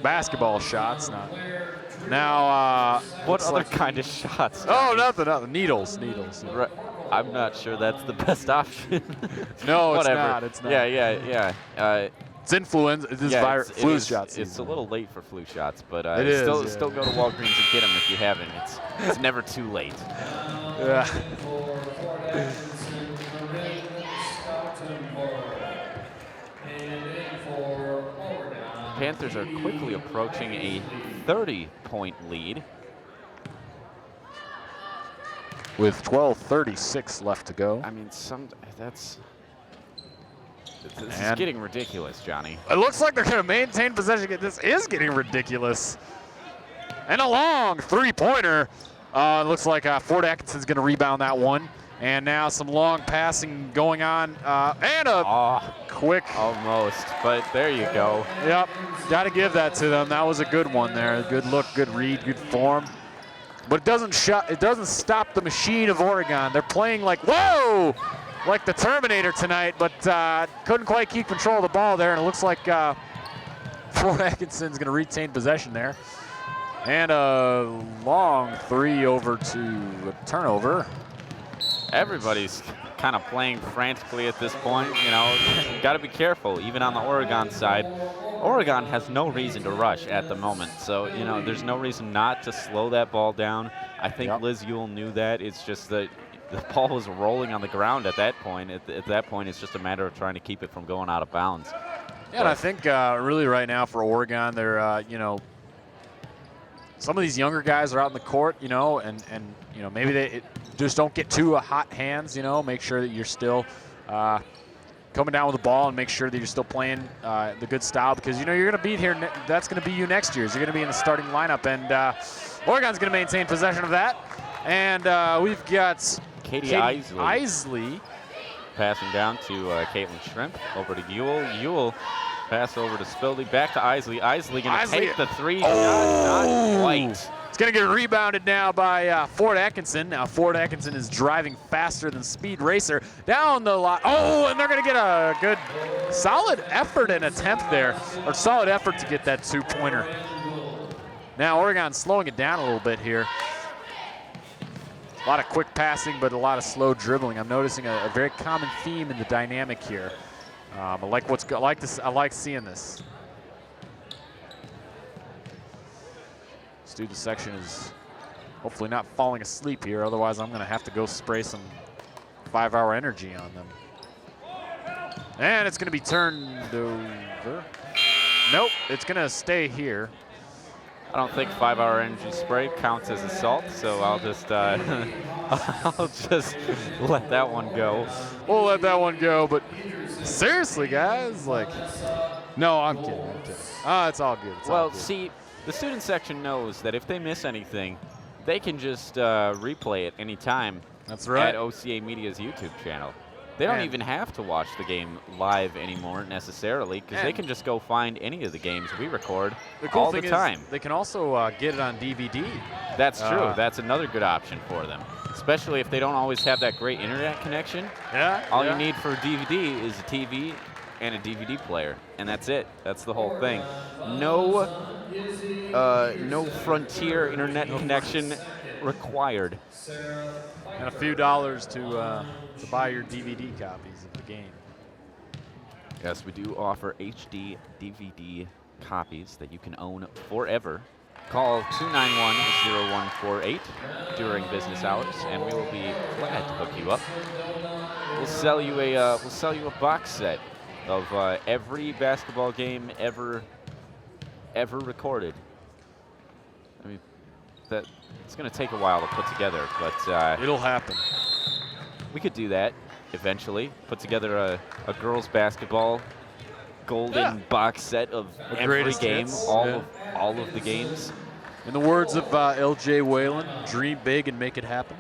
Basketball shots. Now, what other kind of shots? Oh, nothing. Needles. Right. I'm not sure that's the best option. No, Whatever. It's not. Yeah. It's influenza. Flu shots. It's a little late for flu shots, but still go to Walgreens and get them if you haven't. It's never too late. Yeah. Panthers are quickly approaching a 30-point lead. With 12:36 left to go. I mean, this is getting ridiculous, Johnny. It looks like they're going to maintain possession. This is getting ridiculous. And a long three-pointer. Looks like Fort Atkinson's going to rebound that one. And now some long passing going on. And a quick. Almost, but there you go. Yep, got to give that to them. That was a good one there. Good look, good read, good form. But it doesn't stop the machine of Oregon. They're playing like, whoa, like the Terminator tonight, but couldn't quite keep control of the ball there. And it looks like Fort Atkinson's going to retain possession there. And a long three over to a turnover. Everybody's kind of playing frantically at this point. You know, got to be careful, even on the Oregon side. Oregon has no reason to rush at the moment, so, you know, there's no reason not to slow that ball down. I think Liz Ewell knew that. It's just that the ball was rolling on the ground at that point. At that point, it's just a matter of trying to keep it from going out of bounds. Yeah, and I think really right now for Oregon, they're, you know, some of these younger guys are out in the court, you know, and you know, maybe they just don't get too hot hands, you know, make sure that you're still coming down with the ball and make sure that you're still playing the good style, because, you know, you're going to be here. That's going to be you next year. You're going to be in the starting lineup, and Oregon's going to maintain possession of that. And we've got Katie Isley passing down to Caitlin Shrimp, over to Ewell. Ewell pass over to Spildy, back to Isley. Isley going to take the three shot, not quite. It's going to get rebounded now by Ford Atkinson. Now Ford Atkinson is driving faster than Speed Racer down the line. Oh, and they're going to get a good, solid effort and attempt there, or solid effort to get that two-pointer. Now Oregon's slowing it down a little bit here. A lot of quick passing, but a lot of slow dribbling. I'm noticing a very common theme in the dynamic here. I like what's I like this. I like seeing this. Student section is hopefully not falling asleep here. Otherwise, I'm going to have to go spray some 5-hour energy on them. And it's going to be turned over. Nope, it's going to stay here. I don't think 5-hour energy spray counts as assault, so I'll just I'll just let that one go. We'll let that one go, but seriously, guys, like, no, I'm kidding. It's all good. Well, see, the student section knows that if they miss anything, they can just replay it anytime. That's right. At OCAmedia's YouTube channel. They don't even have to watch the game live anymore necessarily, because they can just go find any of the games we record all the time. They can also get it on DVD. That's true. That's another good option for them, especially if they don't always have that great internet connection. Yeah. All you need for a DVD is a TV and a DVD player, and that's it. That's the whole thing. No Frontier internet connection required. And a few dollars to buy your DVD copies of the game. Yes, we do offer HD DVD copies that you can own forever. Call 291-0148 during business hours, and we will be glad to hook you up. We'll sell you a box set of every basketball game ever recorded. I mean, it's going to take a while to put together, but it'll happen. We could do that eventually. Put together a girls' basketball golden box set of every game, all of the games. In the words of L.J. Whalen, dream big and make it happen.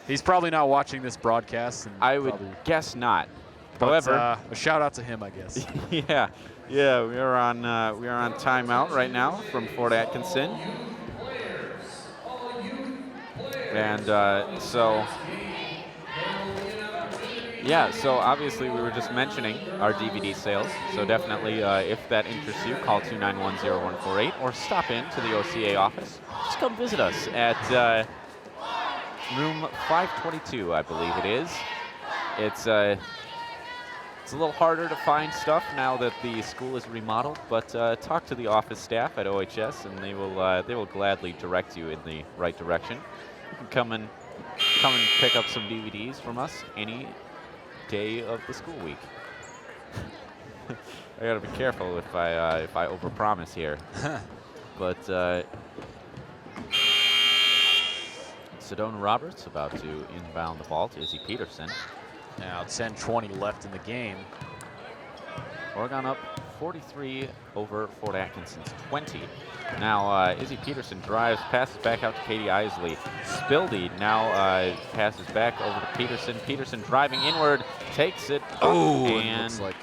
He's probably not watching this broadcast. And I would guess not. But, however, a shout out to him, I guess. yeah, we are on timeout right now from Fort Atkinson, and so obviously we were just mentioning our DVD sales. So definitely, if that interests you, call 291-0148 or stop in to the OCA office. Just come visit us at room 522, I believe it is. It's a little harder to find stuff now that the school is remodeled, but talk to the office staff at OHS, and they will gladly direct you in the right direction. You can come and pick up some DVDs from us any day of the school week. I gotta be careful if I overpromise here, but Sedona Roberts about to inbound the ball to Izzy Peterson. Now 10:20 left in the game. Oregon up 43 over Fort Atkinson's 20. Now Izzy Peterson drives, passes back out to Katie Isley. Spildy now passes back over to Peterson. Peterson driving inward, takes it. Oh, and looks like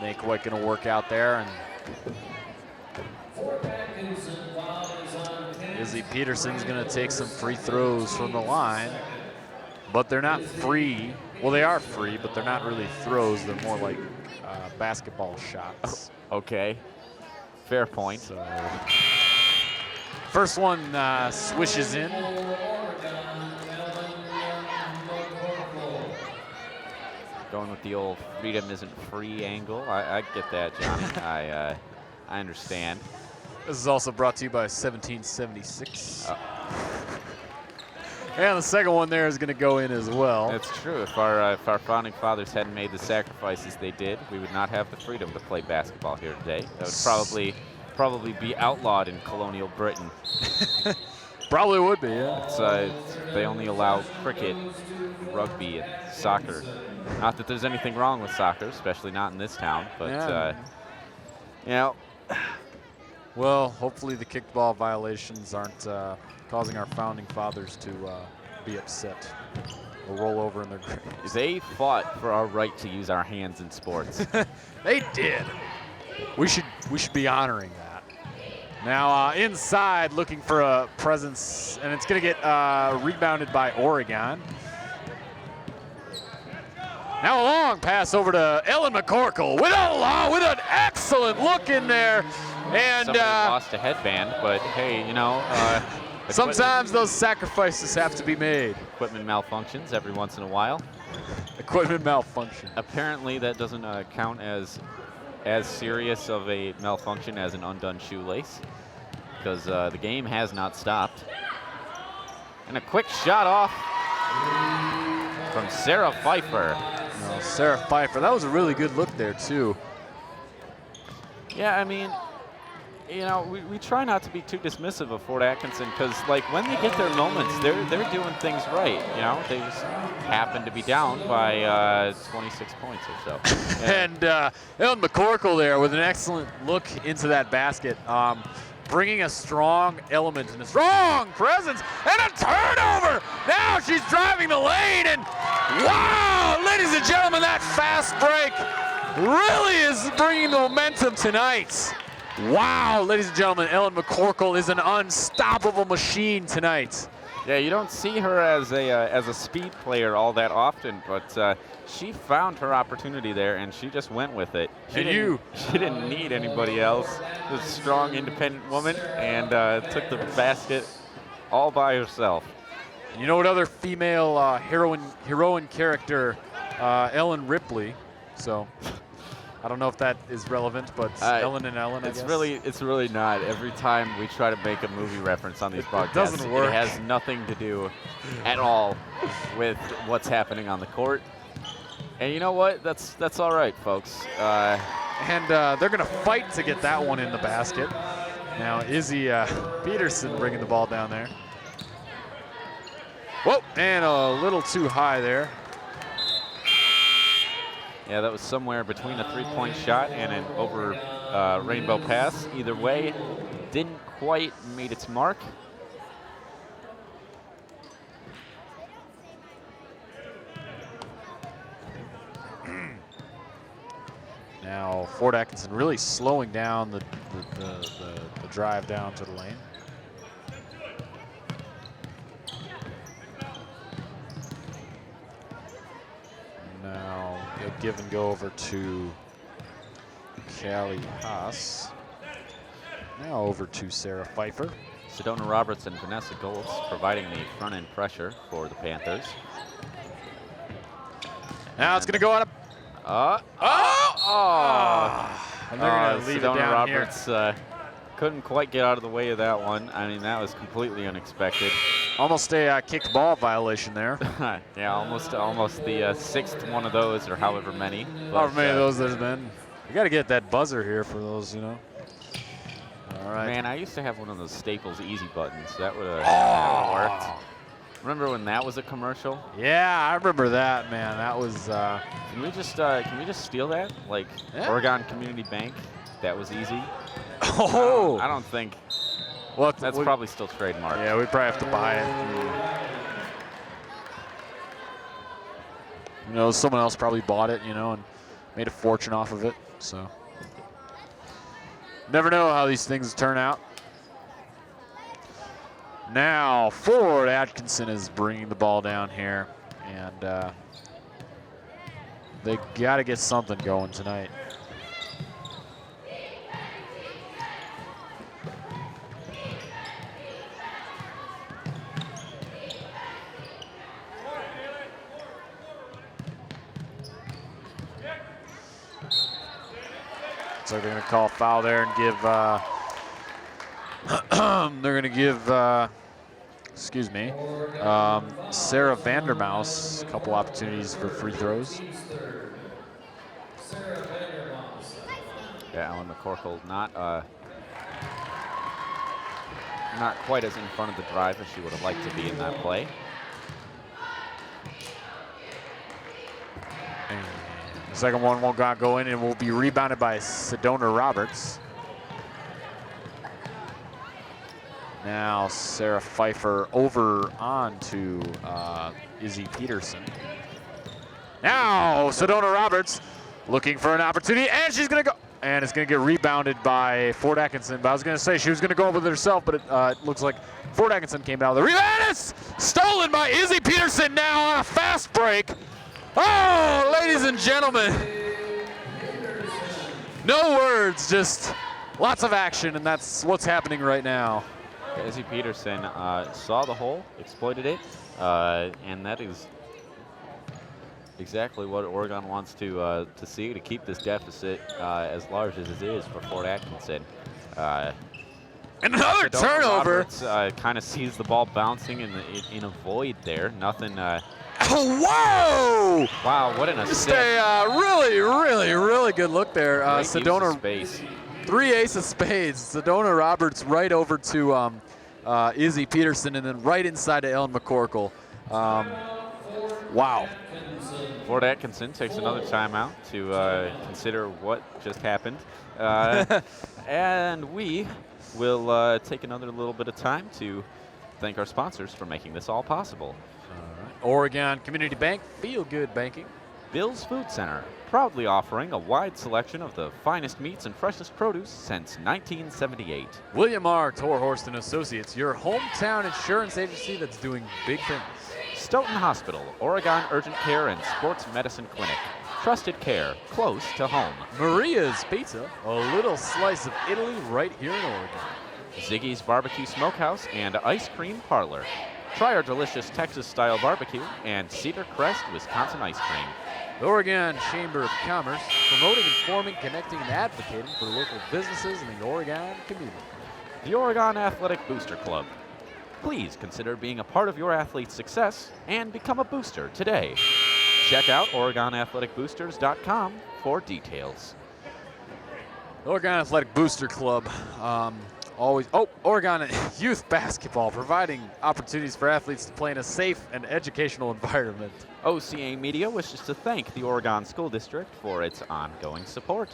ain't quite gonna work out there. And Izzy Peterson's gonna take some free throws from the line. But they're not free. Well, they are free, but they're not really throws. They're more like basketball shots. Okay, fair point. So, first one swishes in. Going with the old freedom isn't free angle. I get that, Johnny. I understand. This is also brought to you by 1776. And the second one there is going to go in as well. That's true. If our founding fathers hadn't made the sacrifices they did, we would not have the freedom to play basketball here today. That would probably be outlawed in colonial Britain. Probably would be, yeah. They only allow cricket, rugby, and soccer. Not that there's anything wrong with soccer, especially not in this town, but you know. Well, hopefully the kickball violations aren't causing our founding fathers to be upset or roll over in their graves. They fought for our right to use our hands in sports. They did. We should be honoring that. Now inside, looking for a presence, and it's going to get rebounded by Oregon. Now a long pass over to Ellen McCorkle with an excellent look in there. And somebody lost a headband, but hey, you know. Sometimes those sacrifices have to be made. Equipment malfunctions every once in a while. Equipment malfunction. Apparently that doesn't count as serious of a malfunction as an undone shoelace, because the game has not stopped. And a quick shot off from Sarah Pfeiffer. No, Sarah Pfeiffer, that was a really good look there too. Yeah, I mean, you know, we try not to be too dismissive of Fort Atkinson, because like when they get their moments, they're doing things right. You know, they just happen to be down by 26 points or so. Yeah. And Ellen McCorkle there with an excellent look into that basket, bringing a strong element and a strong presence and a turnover. Now she's driving the lane, and wow, ladies and gentlemen, that fast break really is bringing the momentum tonight. Wow, ladies and gentlemen, Ellen McCorkle is an unstoppable machine tonight. Yeah, you don't see her as a speed player all that often, but she found her opportunity there, and she just went with it. She didn't need anybody else. She was a strong, independent woman, and took the basket all by herself. You know what other female heroine character, Ellen Ripley. So I don't know if that is relevant, but Ellen and Ellen, I guess. It's really not. Every time we try to make a movie reference on these broadcasts, it doesn't work. It has nothing to do at all with what's happening on the court. And you know what? That's all right, folks. And they're going to fight to get that one in the basket. Now Izzy Peterson bringing the ball down there. Whoa, and a little too high there. Yeah, that was somewhere between a three-point shot and an over rainbow pass. Either way, didn't quite meet its mark. Now Fort Atkinson really slowing down the drive down to the lane. Now a give and go over to Callie Haas. Now over to Sarah Pfeiffer. Sedona Roberts and Vanessa Goltz providing the front-end pressure for the Panthers. Now it's going to go out of... And they're going to leave Sedona it down Roberts here. Couldn't quite get out of the way of that one. I mean, that was completely unexpected. Almost a kicked ball violation there. Yeah, almost the sixth one of those, or however many. However many of those there's been. You got to get that buzzer here for those, you know. All right. Man, I used to have one of those Staples easy buttons. That would have worked. Remember when that was a commercial? Yeah, I remember that, man. That was. Can we just steal that? Like Oregon Community Bank? That was easy. Oh. I don't think. Well, that's probably still trademarked. Yeah, we probably have to buy it. You know, someone else probably bought it, you know, and made a fortune off of it. So, never know how these things turn out. Now, Fort Atkinson is bringing the ball down here, and they got to get something going tonight. like they're going to call a foul there and give. They're going to give. Excuse me. Sarah Vandermouse a couple opportunities for free throws. Yeah, Ellen McCorkle not quite as in front of the drive as she would have liked to be in that play. And the second one won't go in and will be rebounded by Sedona Roberts. Now Sarah Pfeiffer over on to Izzy Peterson. Now Sedona Roberts looking for an opportunity, and she's going to go. And it's going to get rebounded by Fort Atkinson. But I was going to say she was going to go with it herself, but it looks like Fort Atkinson came out of the rebound. It's stolen by Izzy Peterson now on a fast break. Oh, ladies and gentlemen. No words, just lots of action, and that's what's happening right now. Izzy Peterson saw the hole, exploited it, and that is exactly what Oregon wants to see, to keep this deficit as large as it is for Fort Atkinson. Another turnover. Kind of sees the ball bouncing in a void there. Nothing. Whoa! Wow, what an assist. Just a really good look there. Sedona, space. 3 ace of spades. Sedona Roberts right over to Izzy Peterson, and then right inside to Ellen McCorkle. Wow. Fort Atkinson takes another timeout to consider what just happened. And we will take another little bit of time to thank our sponsors for making this all possible. Oregon Community Bank, feel good banking. Bill's Food Center, proudly offering a wide selection of the finest meats and freshest produce since 1978. William R. Torhorst and Associates, your hometown insurance agency that's doing big things. Stoughton Hospital, Oregon Urgent Care and Sports Medicine Clinic. Trusted care, close to home. Maria's Pizza, a little slice of Italy right here in Oregon. Ziggy's Barbecue Smokehouse and Ice Cream Parlor. Try our delicious Texas-style barbecue and Cedar Crest, Wisconsin ice cream. The Oregon Chamber of Commerce, promoting, informing, connecting, and advocating for local businesses in the Oregon community. The Oregon Athletic Booster Club. Please consider being a part of your athlete's success and become a booster today. Check out OregonAthleticBoosters.com for details. The Oregon Athletic Booster Club, Oregon Youth Basketball, providing opportunities for athletes to play in a safe and educational environment. OCAmedia wishes to thank the Oregon School District for its ongoing support.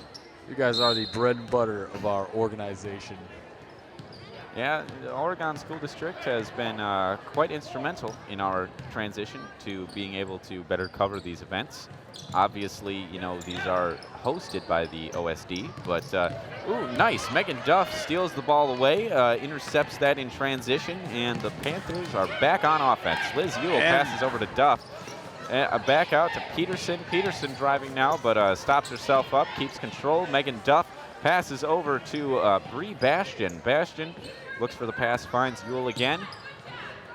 You guys are the bread and butter of our organization. Yeah, the Oregon School District has been quite instrumental in our transition to being able to better cover these events. Obviously, you know, these are hosted by the OSD, but, ooh, nice. Megan Duff steals the ball away, intercepts that in transition, and the Panthers are back on offense. Liz Ewell passes over to Duff. Back out to Peterson. Peterson driving now, but stops herself up, keeps control. Megan Duff passes over to Bree Bastion. Bastion looks for the pass, finds Ewell again.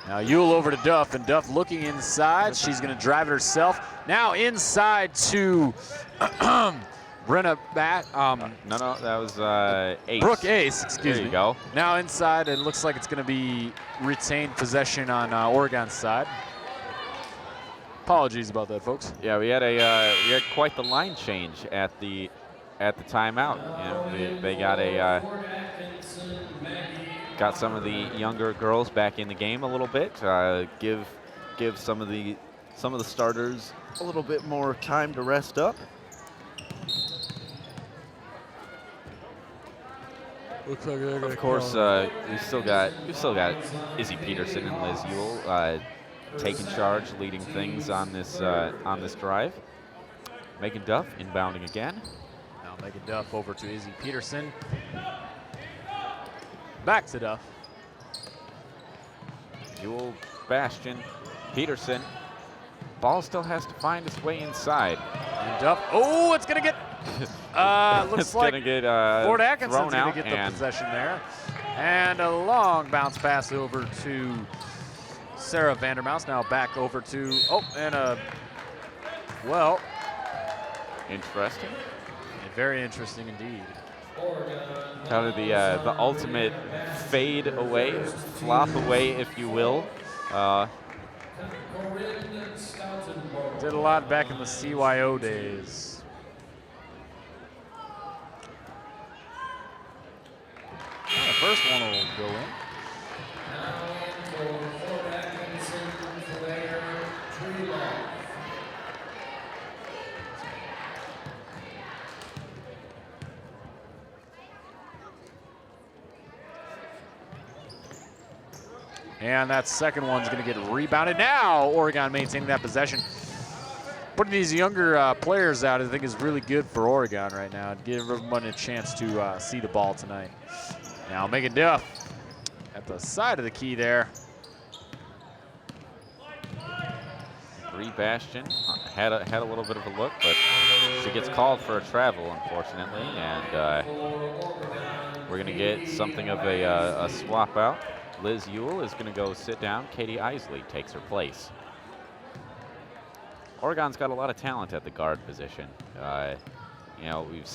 Now Ewell over to Duff, and Duff looking inside. She's going to drive it herself. Now inside to Brenna Bat. No, that was Ace. Brooke Ace, excuse me. There you go. Now inside, it looks like it's going to be retained possession on Oregon's side. Apologies about that, folks. Yeah, we had quite the line change at the timeout. You know, they got some of the younger girls back in the game a little bit. Give some of the starters a little bit more time to rest up. Looks like they're Of course, we've still got Izzy Peterson and Liz Ewell taking charge, leading things on this drive. Megan Duff inbounding again. Now Megan Duff over to Izzy Peterson. Back to Duff. Ewell, Bastion, Peterson. Ball still has to find its way inside. And Duff. Oh, it's going to get. Looks like Fort Atkinson's going to get the possession there. And a long bounce pass over to Sarah Vandermouse. Now back over to. Interesting. Very interesting indeed. Kind of the ultimate fade away, flop away, if you will. Did a lot back in the CYO days. Well, the first one will go in. Now in for Fort Atkinson, player Trelov. And that second one's going to get rebounded. Now Oregon maintaining that possession. Putting these younger players out, I think, is really good for Oregon right now. Give everyone a chance to see the ball tonight. Now Megan Duff at the side of the key there. Bree Bastion had a little bit of a look, but she gets called for a travel, unfortunately, and we're going to get something of a swap out. Liz Ewell is going to go sit down. Katie Isley takes her place. Oregon's got a lot of talent at the guard position. You know, we've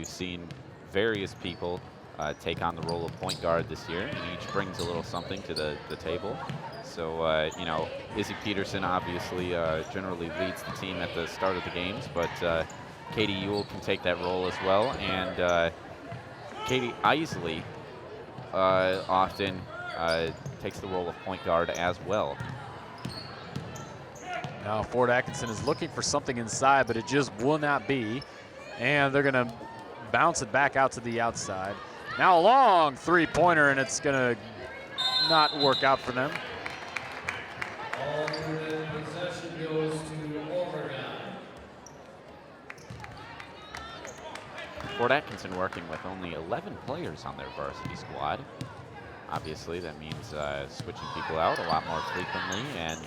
seen various people take on the role of point guard this year, and each brings a little something to the table. So, you know, Izzy Peterson obviously generally leads the team at the start of the games, but Katie Ewell can take that role as well, and Katie Isley often takes the role of point guard as well. Now Fort Atkinson is looking for something inside, but it just will not be. And they're going to bounce it back out to the outside. Now a long three-pointer, and it's going to not work out for them. Alternate possession goes to Oregon. Fort Atkinson working with only 11 players on their varsity squad. Obviously, that means switching people out a lot more frequently, and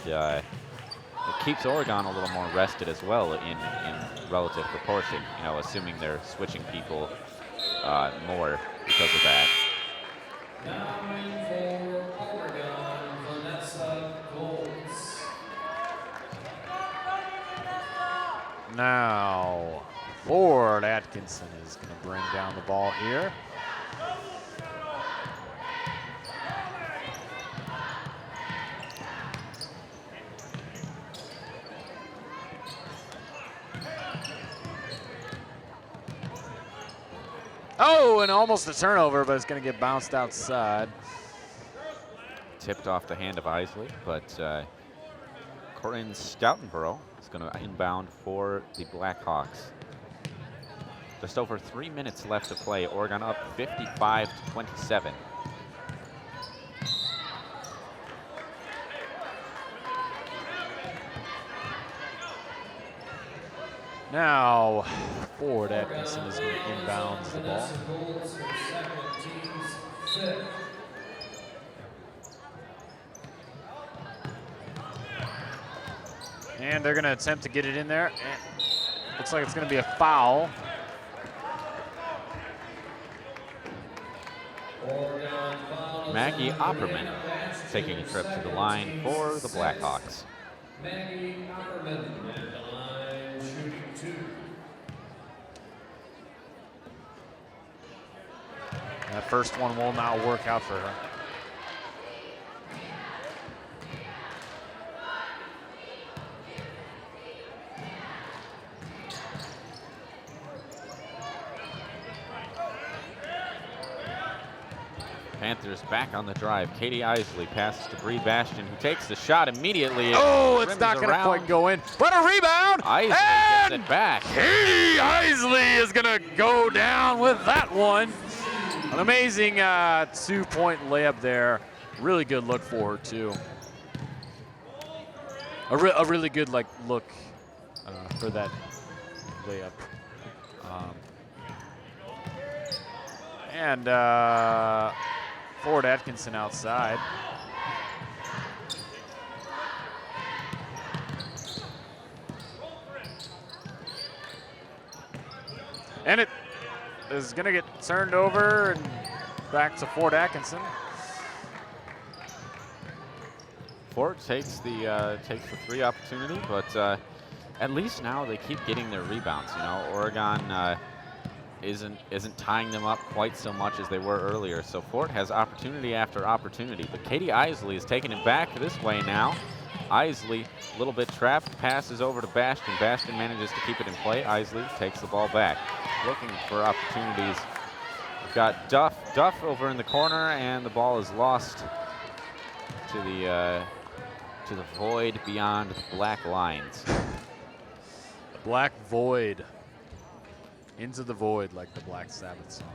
it keeps Oregon a little more rested as well in relative proportion, you know, assuming they're switching people more because of that. Now in for Oregon, Vanessa Golds. Now Fort Atkinson is going to bring down the ball here. Oh, and almost a turnover, but it's going to get bounced outside. Tipped off the hand of Isley, but Corinne Stoutenborough is going to inbound for the Blackhawks. Just over 3 minutes left to play. Oregon up 55-27. Now, Fort Atkinson is going to inbound the ball. And they're going to attempt to get it in there. And looks like it's going to be a foul. Maggie Opperman taking a trip to the line for the Blackhawks. Maggie Opperman at the line, shooting 2. That first one will not work out for her. Panthers back on the drive. Katie Isley passes to Bree Bastion, who takes the shot immediately. Oh, it's not going to quite go in. But a rebound! Isley and gets it back. Katie Isley is going to go down with that one. An amazing 2-point layup there. Really good look for her, too. A really good look for that layup. And Fort Atkinson outside. And it is going to get turned over and back to Fort Atkinson. Fort takes the three opportunity, but at least now they keep getting their rebounds. You know, Oregon isn't tying them up quite so much as they were earlier. So Fort has opportunity after opportunity, but Katie Isley is taking it back this way now. Isley, a little bit trapped, passes over to Bastion. Bastion manages to keep it in play. Isley takes the ball back, looking for opportunities. We've got Duff. Duff over in the corner, and the ball is lost to the void beyond the black lines. Black void. Into the void, like the Black Sabbath song.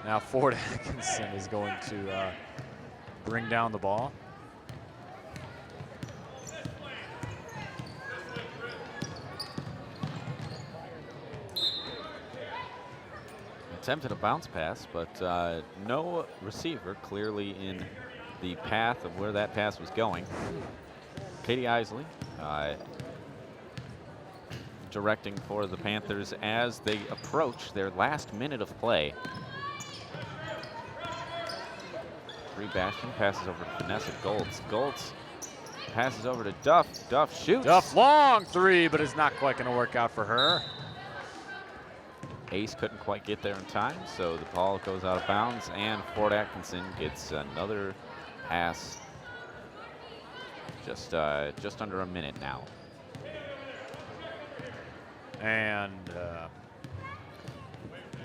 Now Ford Atkinson is going to bring down the ball. Attempted a bounce pass, but no receiver clearly in the path of where that pass was going. Katie Isley directing for the Panthers as they approach their last minute of play. Free Bastion passes over to Vanessa Goltz. Goltz passes over to Duff. Duff shoots. Duff long three, but it's not quite going to work out for her. Ace couldn't quite get there in time, so the ball goes out of bounds, and Fort Atkinson gets another pass. Just under a minute now. And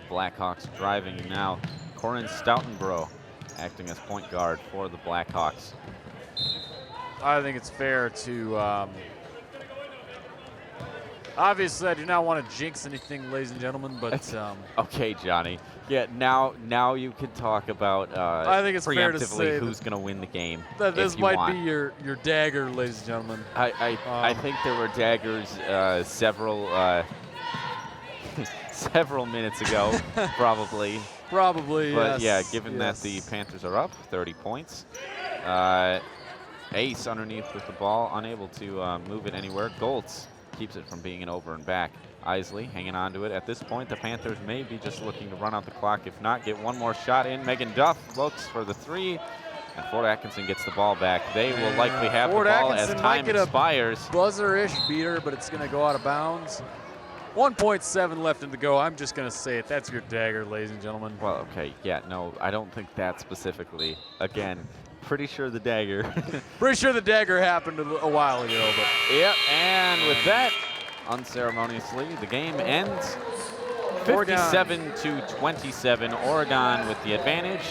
Blackhawks driving now. Corinne Stoutenbro acting as point guard for the Blackhawks. I think it's fair to obviously I do not want to jinx anything, ladies and gentlemen, but okay, Johnny. Yeah, now you can talk about I think it's fair to say who's going to win the game. That this might be your dagger, ladies and gentlemen. I think there were daggers several several minutes ago, probably. Probably, but yes. Yeah, given that the Panthers are up 30 points, Ace underneath with the ball, unable to move it anywhere. Goltz keeps it from being an over and back. Isley hanging on to it. At this point, the Panthers may be just looking to run out the clock. If not, get one more shot in. Megan Duff looks for the three, and Fort Atkinson gets the ball back. They will likely have Fort the ball Atkinson as time might get expires. A buzzer-ish beater, but it's going to go out of bounds. 1.7 left in the go. I'm just going to say it. That's your dagger, ladies and gentlemen. Well, okay. Yeah, no, I don't think that specifically. Again, pretty sure the dagger. Pretty sure the dagger happened a while ago. But yep, and with that, unceremoniously, the game ends 57-27. Oregon with the advantage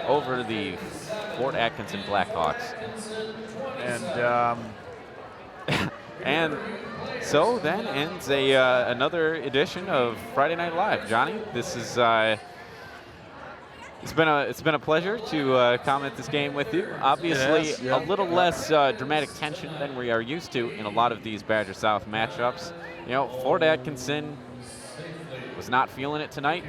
over the Fort Atkinson Blackhawks. And so then ends another edition of Friday Night Live. Johnny, this is it's been a pleasure to comment this game with you. Obviously, a little less dramatic tension than we are used to in a lot of these Badger South matchups. You know, Fort Atkinson was not feeling it tonight.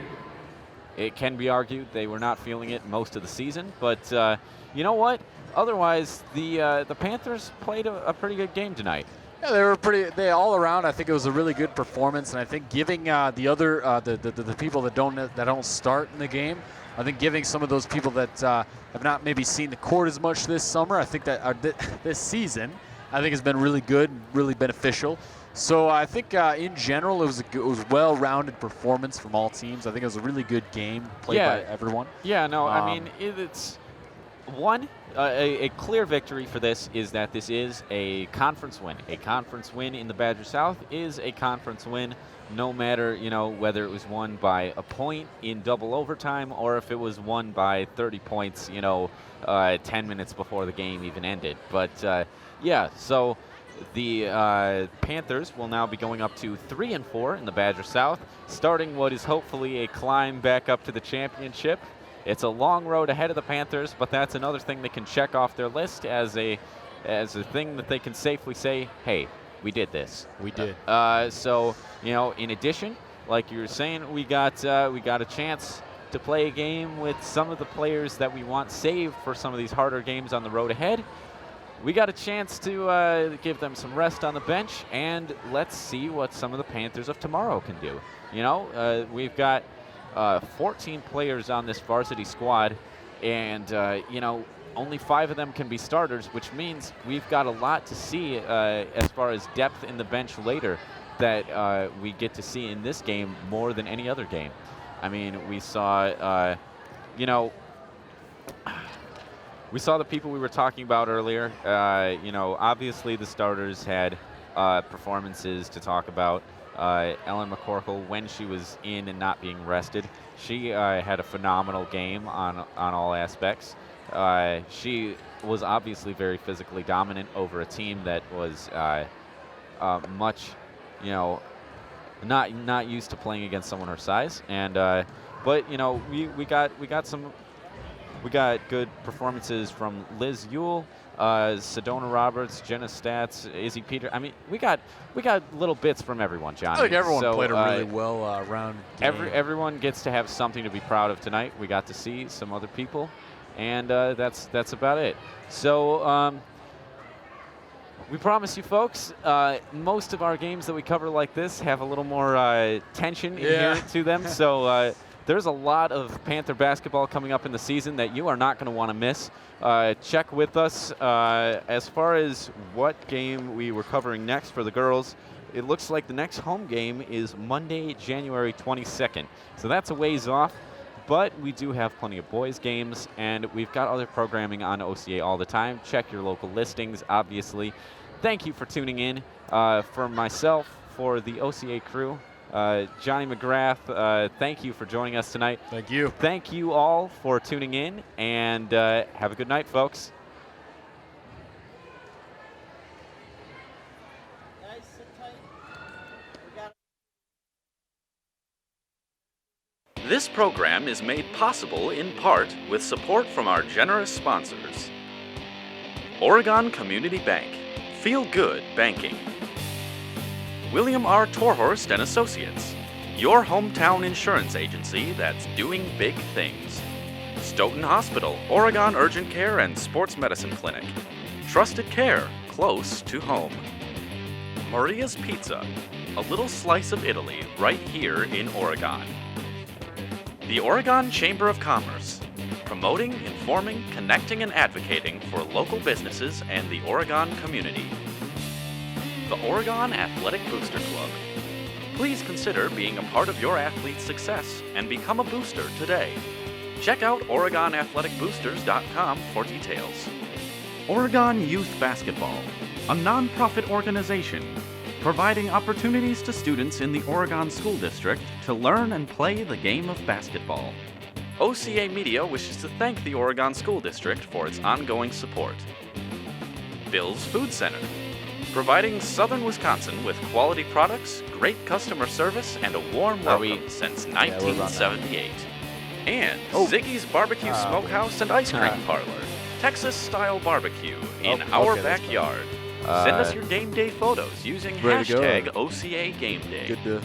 It can be argued they were not feeling it most of the season, but you know what? Otherwise, the Panthers played a pretty good game tonight. Yeah, they all around. I think it was a really good performance, and I think giving the other the people that don't start in the game, I think giving some of those people that have not maybe seen the court as much this summer, I think that this season, I think has been really good, really beneficial. So I think in general it was a well-rounded performance from all teams. I think it was a really good game played by everyone. Yeah, no, I mean it's one. A clear victory for this is that this is a conference win. A conference win in the Badger South is a conference win, no matter, you know, whether it was won by a point in double overtime or if it was won by 30 points, you know, 10 minutes before the game even ended. But yeah, so the Panthers will now be going up to 3-4 in the Badger South, starting what is hopefully a climb back up to the championship. It's a long road ahead of the Panthers, but that's another thing they can check off their list as a thing that they can safely say, hey, we did this. We did. So, you know, in addition, like you were saying, we got a chance to play a game with some of the players that we want saved for some of these harder games on the road ahead. We got a chance to give them some rest on the bench, and let's see what some of the Panthers of tomorrow can do. You know, we've got 14 players on this varsity squad, and you know, only 5 of them can be starters, which means we've got a lot to see as far as depth in the bench later. that we get to see in this game more than any other game. I mean, we saw, we saw the people we were talking about earlier. Obviously the starters had performances to talk about. Ellen McCorkle, when she was in and not being rested, she had a phenomenal game on all aspects. She was obviously very physically dominant over a team that was much, not used to playing against someone her size. And but we got good performances from Liz Ewell, Sedona Roberts, Jenna Stats, Izzy Peter. I mean, we got little bits from everyone, Johnny. I think everyone So, played a really well round game. Everyone gets to have something to be proud of tonight. We got to see some other people, and that's about it. So we promise you folks, most of our games that we cover like this have a little more tension inherent to them. So there's a lot of Panther basketball coming up in the season that you are not going to want to miss. Check with us. As far as what game we were covering next for the girls, it looks like the next home game is Monday, January 22nd. So that's a ways off, but we do have plenty of boys games, and we've got other programming on OCA all the time. Check your local listings, obviously. Thank you for tuning in. For myself, for the OCA crew, Johnny McGrath, thank you for joining us tonight. Thank you. Thank you all for tuning in, and have a good night, folks. This program is made possible in part with support from our generous sponsors. Oregon Community Bank. Feel good banking. William R. Torhorst and Associates, your hometown insurance agency that's doing big things. Stoughton Hospital, Oregon Urgent Care and Sports Medicine Clinic. Trusted care close to home. Maria's Pizza, a little slice of Italy right here in Oregon. The Oregon Chamber of Commerce, promoting, informing, connecting, and advocating for local businesses and the Oregon community. The Oregon Athletic Booster Club. Please consider being a part of your athlete's success and become a booster today. Check out OregonAthleticBoosters.com for details. Oregon Youth Basketball, a nonprofit organization providing opportunities to students in the Oregon School District to learn and play the game of basketball. OCAmedia wishes to thank the Oregon School District for its ongoing support. Bill's Food Center, providing Southern Wisconsin with quality products, great customer service, and a warm welcome since 1978. And Ziggy's Barbecue Smokehouse and Ice Cream Parlor, Texas-style barbecue in our backyard. Send us your game day photos using hashtag OCAGameDay. Good to.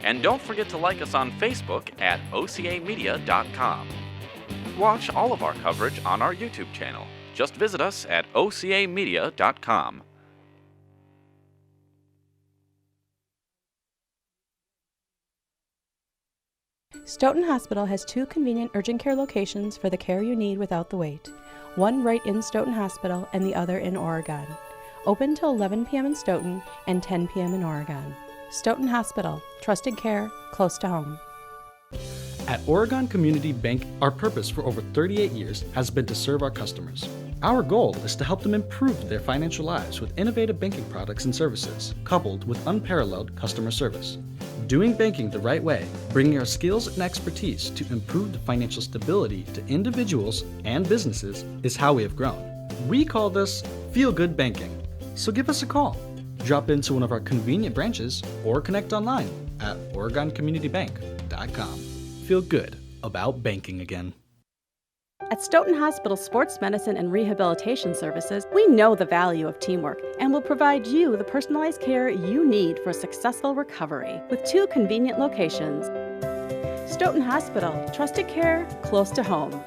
And don't forget to like us on Facebook at OCAmedia.com. Watch all of our coverage on our YouTube channel. Just visit us at OCAmedia.com. Stoughton Hospital has 2 convenient urgent care locations for the care you need without the wait. One right in Stoughton Hospital and the other in Oregon. Open till 11 p.m. in Stoughton and 10 p.m. in Oregon. Stoughton Hospital, trusted care, close to home. At Oregon Community Bank, our purpose for over 38 years has been to serve our customers. Our goal is to help them improve their financial lives with innovative banking products and services, coupled with unparalleled customer service. Doing banking the right way, bringing our skills and expertise to improve the financial stability to individuals and businesses is how we have grown. We call this Feel Good Banking. So give us a call. Drop into one of our convenient branches or connect online at OregonCommunityBank.com. Feel good about banking again. At Stoughton Hospital Sports Medicine and Rehabilitation Services, we know the value of teamwork and will provide you the personalized care you need for a successful recovery with 2 convenient locations. Stoughton Hospital, trusted care close to home.